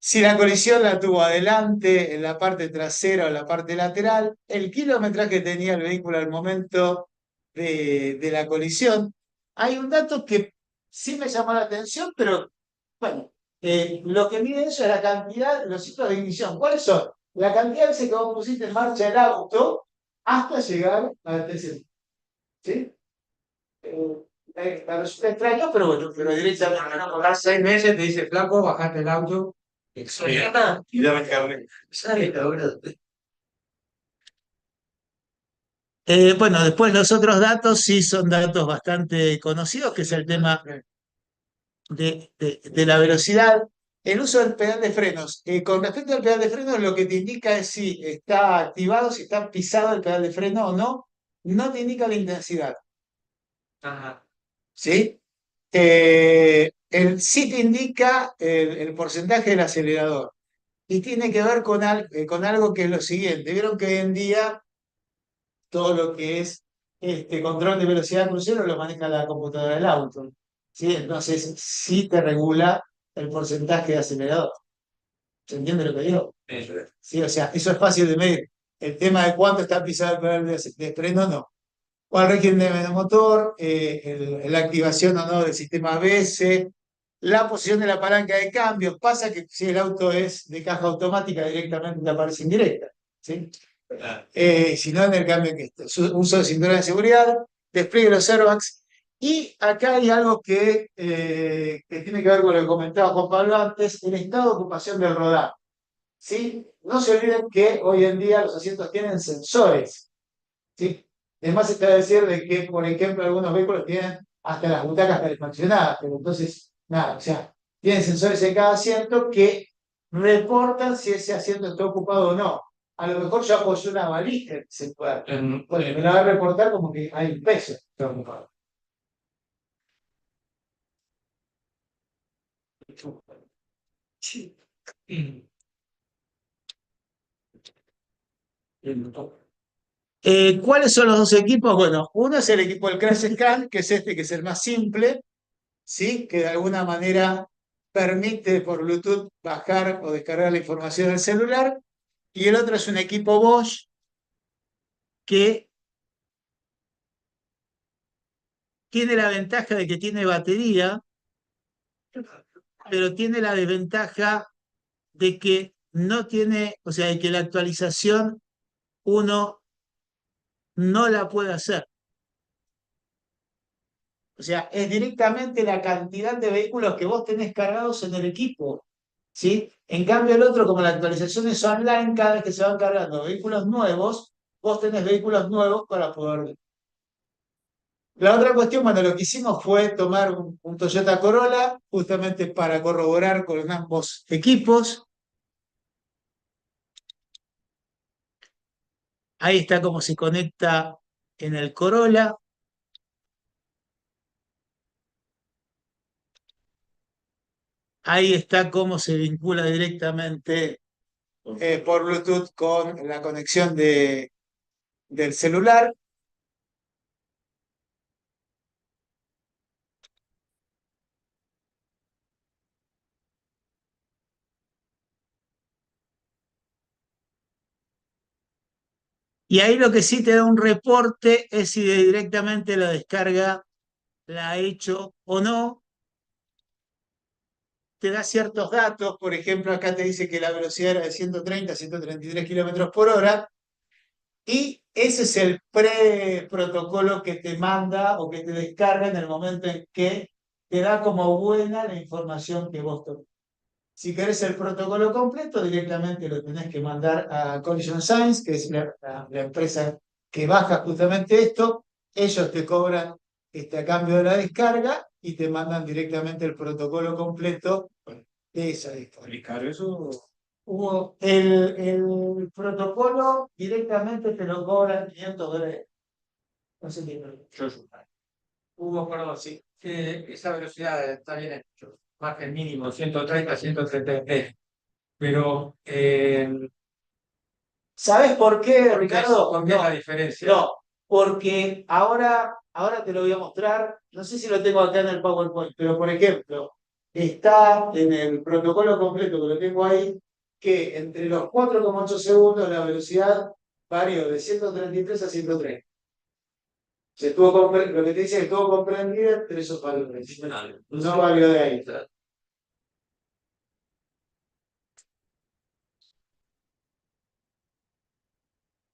Si la colisión la tuvo adelante, en la parte trasera o en la parte lateral, el kilometraje que tenía el vehículo al momento de la colisión. Hay un dato que sí me llamó la atención, pero bueno, lo que mide eso es la cantidad, los ciclos de ignición. ¿Cuáles son? La cantidad de veces que vos pusiste en marcha el auto hasta llegar a la TC. ¿Sí? Me resulta extraño, pero bueno, pero directamente no. Cada 6 meses te dice, flaco, bajate el auto. Y dame carne. ¿Sabes ahora? Bueno, después los otros datos sí son datos bastante conocidos, que es el tema de la velocidad. El uso del pedal de frenos. Con respecto al pedal de frenos, lo que te indica es si está activado, si está pisado el pedal de freno o no. No te indica la intensidad. Ajá. ¿Sí? Sí te indica el porcentaje del acelerador. Y tiene que ver con algo que es lo siguiente. Vieron que hoy en día todo lo que es control de velocidad crucero lo maneja la computadora del auto. ¿Sí? Entonces, sí te regula el porcentaje de acelerador. ¿Se entiende lo que digo? Sí, o sea, eso es fácil de medir. El tema de cuánto está pisado el pedal de freno, no. ¿Cuál régimen de motor? La activación o no del sistema ABS, la posición de la palanca de cambio. Pasa que si el auto es de caja automática, directamente te aparece indirecta. ¿Sí? Si no, en el cambio que está. Uso de cinturón de seguridad, despliegue de los airbags. Y acá hay algo que tiene que ver con lo que comentaba Juan Pablo antes, el estado de ocupación del rodar. ¿Sí? No se olviden que hoy en día los asientos tienen sensores. ¿Sí? Es más, está decir de que, por ejemplo, algunos vehículos tienen hasta las butacas calefaccionadas, pero entonces, nada, o sea, tienen sensores en cada asiento que reportan si ese asiento está ocupado o no. A lo mejor yo apoyo una valija en ese cuadro. Bueno, me la va a reportar como que hay un peso que está ocupado. ¿Cuáles son los dos equipos? Bueno, uno es el equipo del Crash Scan, que es este, que es el más simple, ¿sí? Que de alguna manera permite por Bluetooth bajar o descargar la información del celular. Y el otro es un equipo Bosch que tiene la ventaja de que tiene batería, pero tiene la desventaja de que no tiene, o sea, de que la actualización uno no la puede hacer. O sea, es directamente la cantidad de vehículos que vos tenés cargados en el equipo. ¿Sí? En cambio, el otro, como la actualización es online, cada vez que se van cargando vehículos nuevos, vos tenés vehículos nuevos para poder. La otra cuestión, bueno, lo que hicimos fue tomar un Toyota Corolla, justamente para corroborar con ambos equipos. Ahí está cómo se conecta en el Corolla. Ahí está cómo se vincula directamente por Bluetooth con la conexión del celular. Y ahí lo que sí te da un reporte es si directamente la descarga la ha hecho o no. Te da ciertos datos, por ejemplo, acá te dice que la velocidad era de 130 a 133 kilómetros por hora, y ese es el pre-protocolo que te manda o que te descarga en el momento en que te da como buena la información que vos tomás. Si querés el protocolo completo, directamente lo tenés que mandar a Collision Science, que es la empresa que baja justamente esto. Ellos te cobran a cambio de la descarga y te mandan directamente el protocolo completo de esa descarga. Eso El protocolo directamente te lo cobran $500. No sé qué. Hugo, perdón, sí. Esa velocidad está bien hecho. Margen mínimo, 130, 133. Pero, ¿Sabes por qué, Ricardo? ¿por qué la diferencia? No, porque ahora te lo voy a mostrar. No sé si lo tengo acá en el PowerPoint, pero por ejemplo, está en el protocolo completo que lo tengo ahí, que entre los 4,8 segundos la velocidad varió de 133 a 130. Lo que te dice es que estuvo comprendida entre esos valores. No varió de ahí.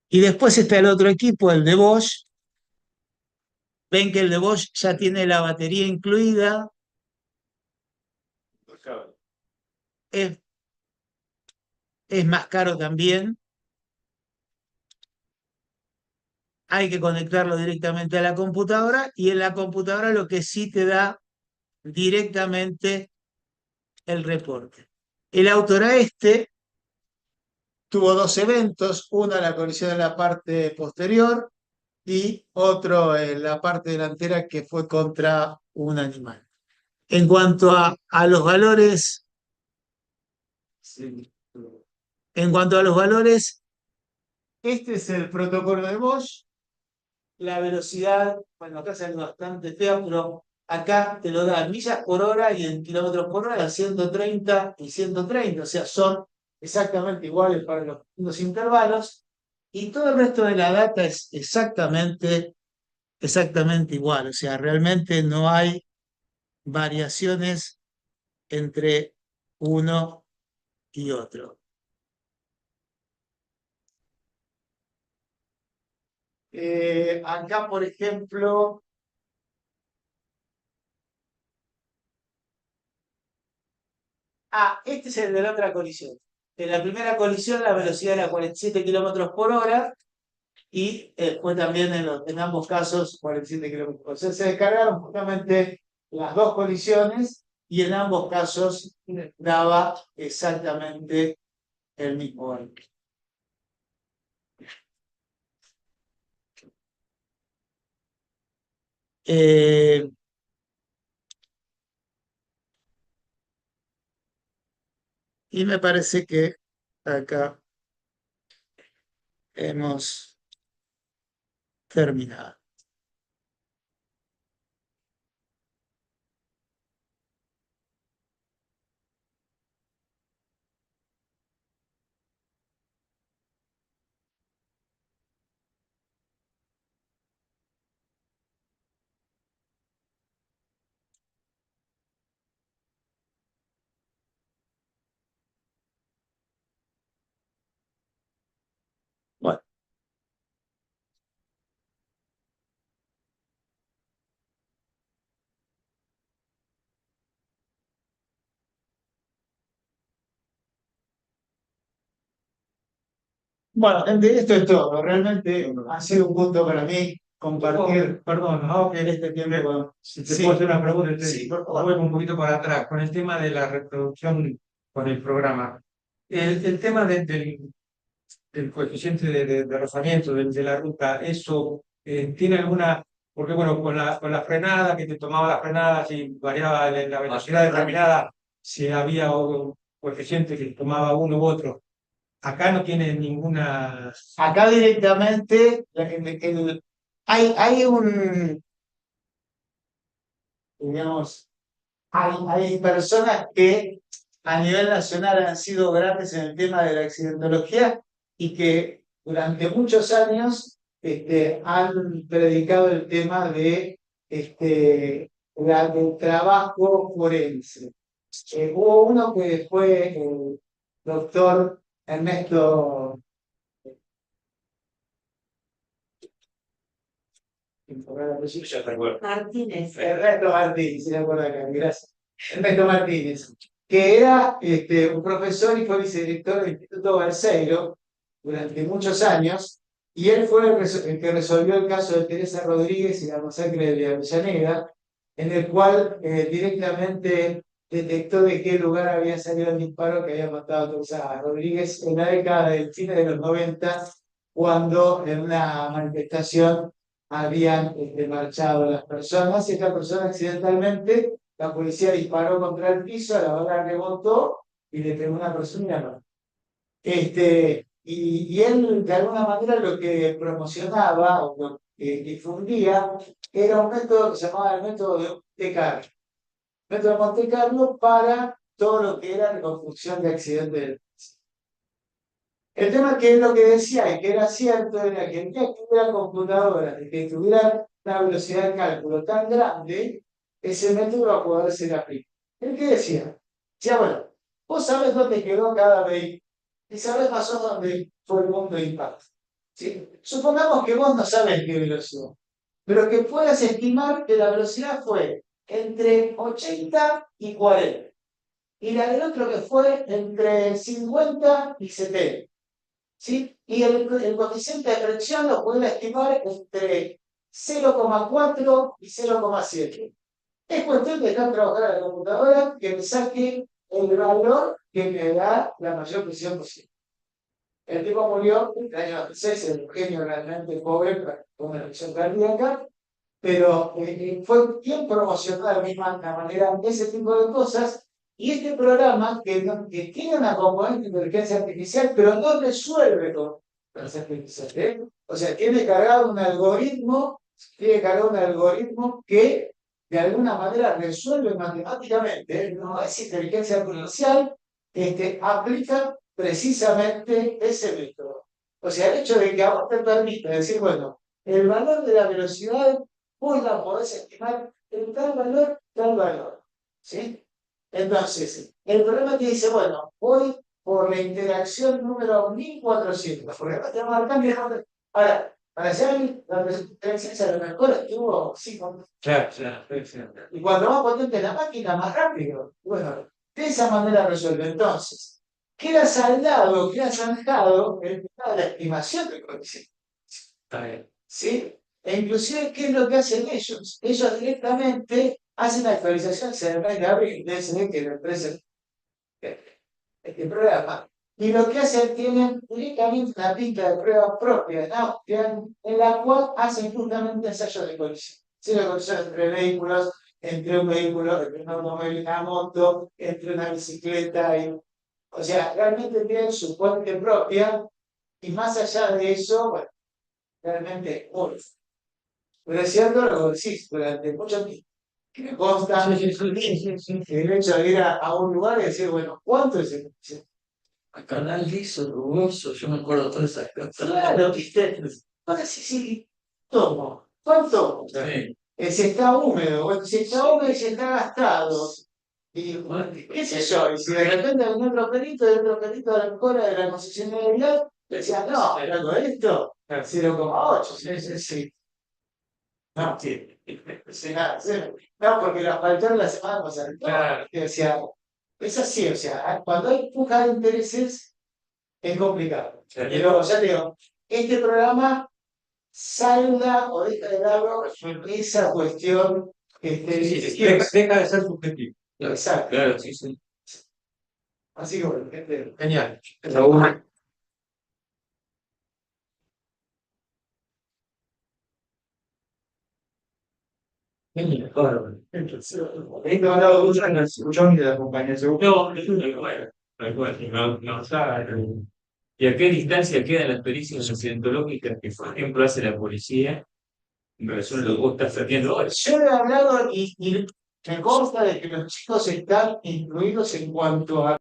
Y después está el otro equipo, el de Bosch. Ven que el de Bosch ya tiene la batería incluida. Es, es más caro también. Hay que conectarlo directamente a la computadora y en la computadora lo que sí te da directamente el reporte. El Autora este tuvo dos eventos, uno la colisión en la parte posterior y otro en la parte delantera que fue contra un animal. En cuanto a los valores, en cuanto a los valores, este es el protocolo de Bosch. La velocidad, bueno, acá sale bastante fea, pero acá te lo da en millas por hora y en kilómetros por hora, 130 y 130, o sea, son exactamente iguales para los intervalos, y todo el resto de la data es exactamente igual, o sea, realmente no hay variaciones entre uno y otro. Acá, por ejemplo, este es el de la otra colisión. En la primera colisión la velocidad era 47 kilómetros por hora y fue también en ambos casos 47 kilómetros por hora. O sea, se descargaron justamente las dos colisiones y en ambos casos daba exactamente el mismo valor. Eh, y me parece que acá hemos terminado. Bueno. Bueno, gente, esto es todo. Realmente ha sido un gusto para mí compartir. Perdón, este tiempo. si te puedo hacer una pregunta, Sí, por favor. vuelvo un poquito para atrás, con el tema de la reproducción con el programa. El tema del coeficiente de rozamiento de la ruta, ¿eso tiene alguna? Porque bueno, con la frenada, que te tomaba la frenada, si variaba la velocidad determinada, si había un coeficiente que tomaba uno u otro. Acá no tiene ninguna. Acá directamente hay un, digamos, hay personas que a nivel nacional han sido grandes en el tema de la accidentología y que durante muchos años han predicado el tema de del trabajo forense. Hubo uno que fue el doctor Ernesto Martínez. Ernesto Martínez, si me acuerdo acá, gracias. Ernesto Martínez, que era un profesor y fue vicedirector del Instituto Balseiro durante muchos años, y él fue el que resolvió el caso de Teresa Rodríguez y la masacre de Avellaneda, en el cual directamente detectó de qué lugar había salido el disparo que había matado a Teresa Rodríguez en la década del fin de los 90, cuando en una manifestación habían marchado las personas y esta persona accidentalmente, la policía disparó contra el piso, la bala rebotó y le pegó a una persona. Y él de alguna manera lo que promocionaba o lo que difundía era un método que se llamaba el método de Descartes, Metro de Monte Carlo para todo lo que era reconstrucción de accidentes del tránsito. El tema que es lo que decía y que era cierto era que el día que hubiera computadoras y que tuviera una velocidad de cálculo tan grande, ese método va a poder ser aplicado. ¿El qué decía? Decía, bueno, vos sabés dónde quedó cada vehículo y sabés más o menos dónde fue el punto de impacto. ¿Sí? Supongamos que vos no sabes qué velocidad, pero que puedas estimar que la velocidad fue entre 80 y 40. Y la del otro que fue entre 50 y 70. ¿Sí? Y el coeficiente de fricción lo pueden estimar entre 0,4 y 0,7. Es cuestión de dejar trabajar a la computadora que me saque el valor que me da la mayor presión posible. El tipo murió en el año 96, el genio realmente pobre, con una lesión cardíaca, pero fue bien promocionado de la manera ese tipo de cosas. Y este programa que tiene una componente de inteligencia artificial, pero no resuelve con inteligencia artificial. O sea, tiene cargado un algoritmo que de alguna manera resuelve matemáticamente, no es inteligencia artificial, aplica precisamente ese método. O sea, el hecho de que a vos te permite decir, bueno, el valor de la velocidad vos la podés estimar en tal valor, ¿sí? Entonces, el problema que dice, bueno, voy por la interacción número 1400, porque acá tenemos el cambio. Ahora, para hacer la presencia de la mejor estuvo 5. Claro. Y cuando más potente la máquina, más rápido. Bueno, de esa manera resuelve. Entonces, queda saldado, queda zanjado el tema de la estimación del coeficiente. Está bien. ¿Sí? E inclusive, ¿qué es lo que hacen ellos? Ellos directamente hacen la actualización cerebral de abril, DSD, que representa este programa. Y lo que hacen, tienen directamente una pinta de prueba propia en Austria, en la cual hacen justamente ensayos de colisión. ¿Sí? La colisión entre vehículos, entre un vehículo, entre un automóvil y una moto, entre una bicicleta y... O sea, realmente tienen su fuente propia y más allá de eso, bueno, realmente muy. Pero es cierto lo que decís, durante mucho tiempo, que me consta el hecho de ir a un lugar y decir, bueno, ¿cuánto es el coeficiente? A canal liso, rugoso, yo me acuerdo de todas esas cosas. Claro, ¿viste? Ahora sí, tomo. ¿Cuánto? Sí. Si está húmedo, bueno, si está húmedo y si está gastado. Y, bueno, qué sé yo, y si de repente venía otro perito de la mejora de la concesionaria, decía, no, pero con esto, 0,8. Sí. No, sí. No, porque lo asfaltaron la semana pasada. Claro. O sea, es así, o sea, cuando hay puja de intereses, es complicado. Y luego, ya te digo, este programa salda o deja de darlo esa cuestión Deja de ser subjetivo. exacto. Claro, sí. Así que bueno, gente. Genial. Raúl. Genial. Esto ha dado mucho en el escuchón de la compañía de seguro. ¿Y a qué distancia quedan las pericias accidentológicas que, por ejemplo, hace la policía en relación a lo que vos estás haciendo ahora? Yo he hablado y me consta de que los chicos están incluidos en cuanto a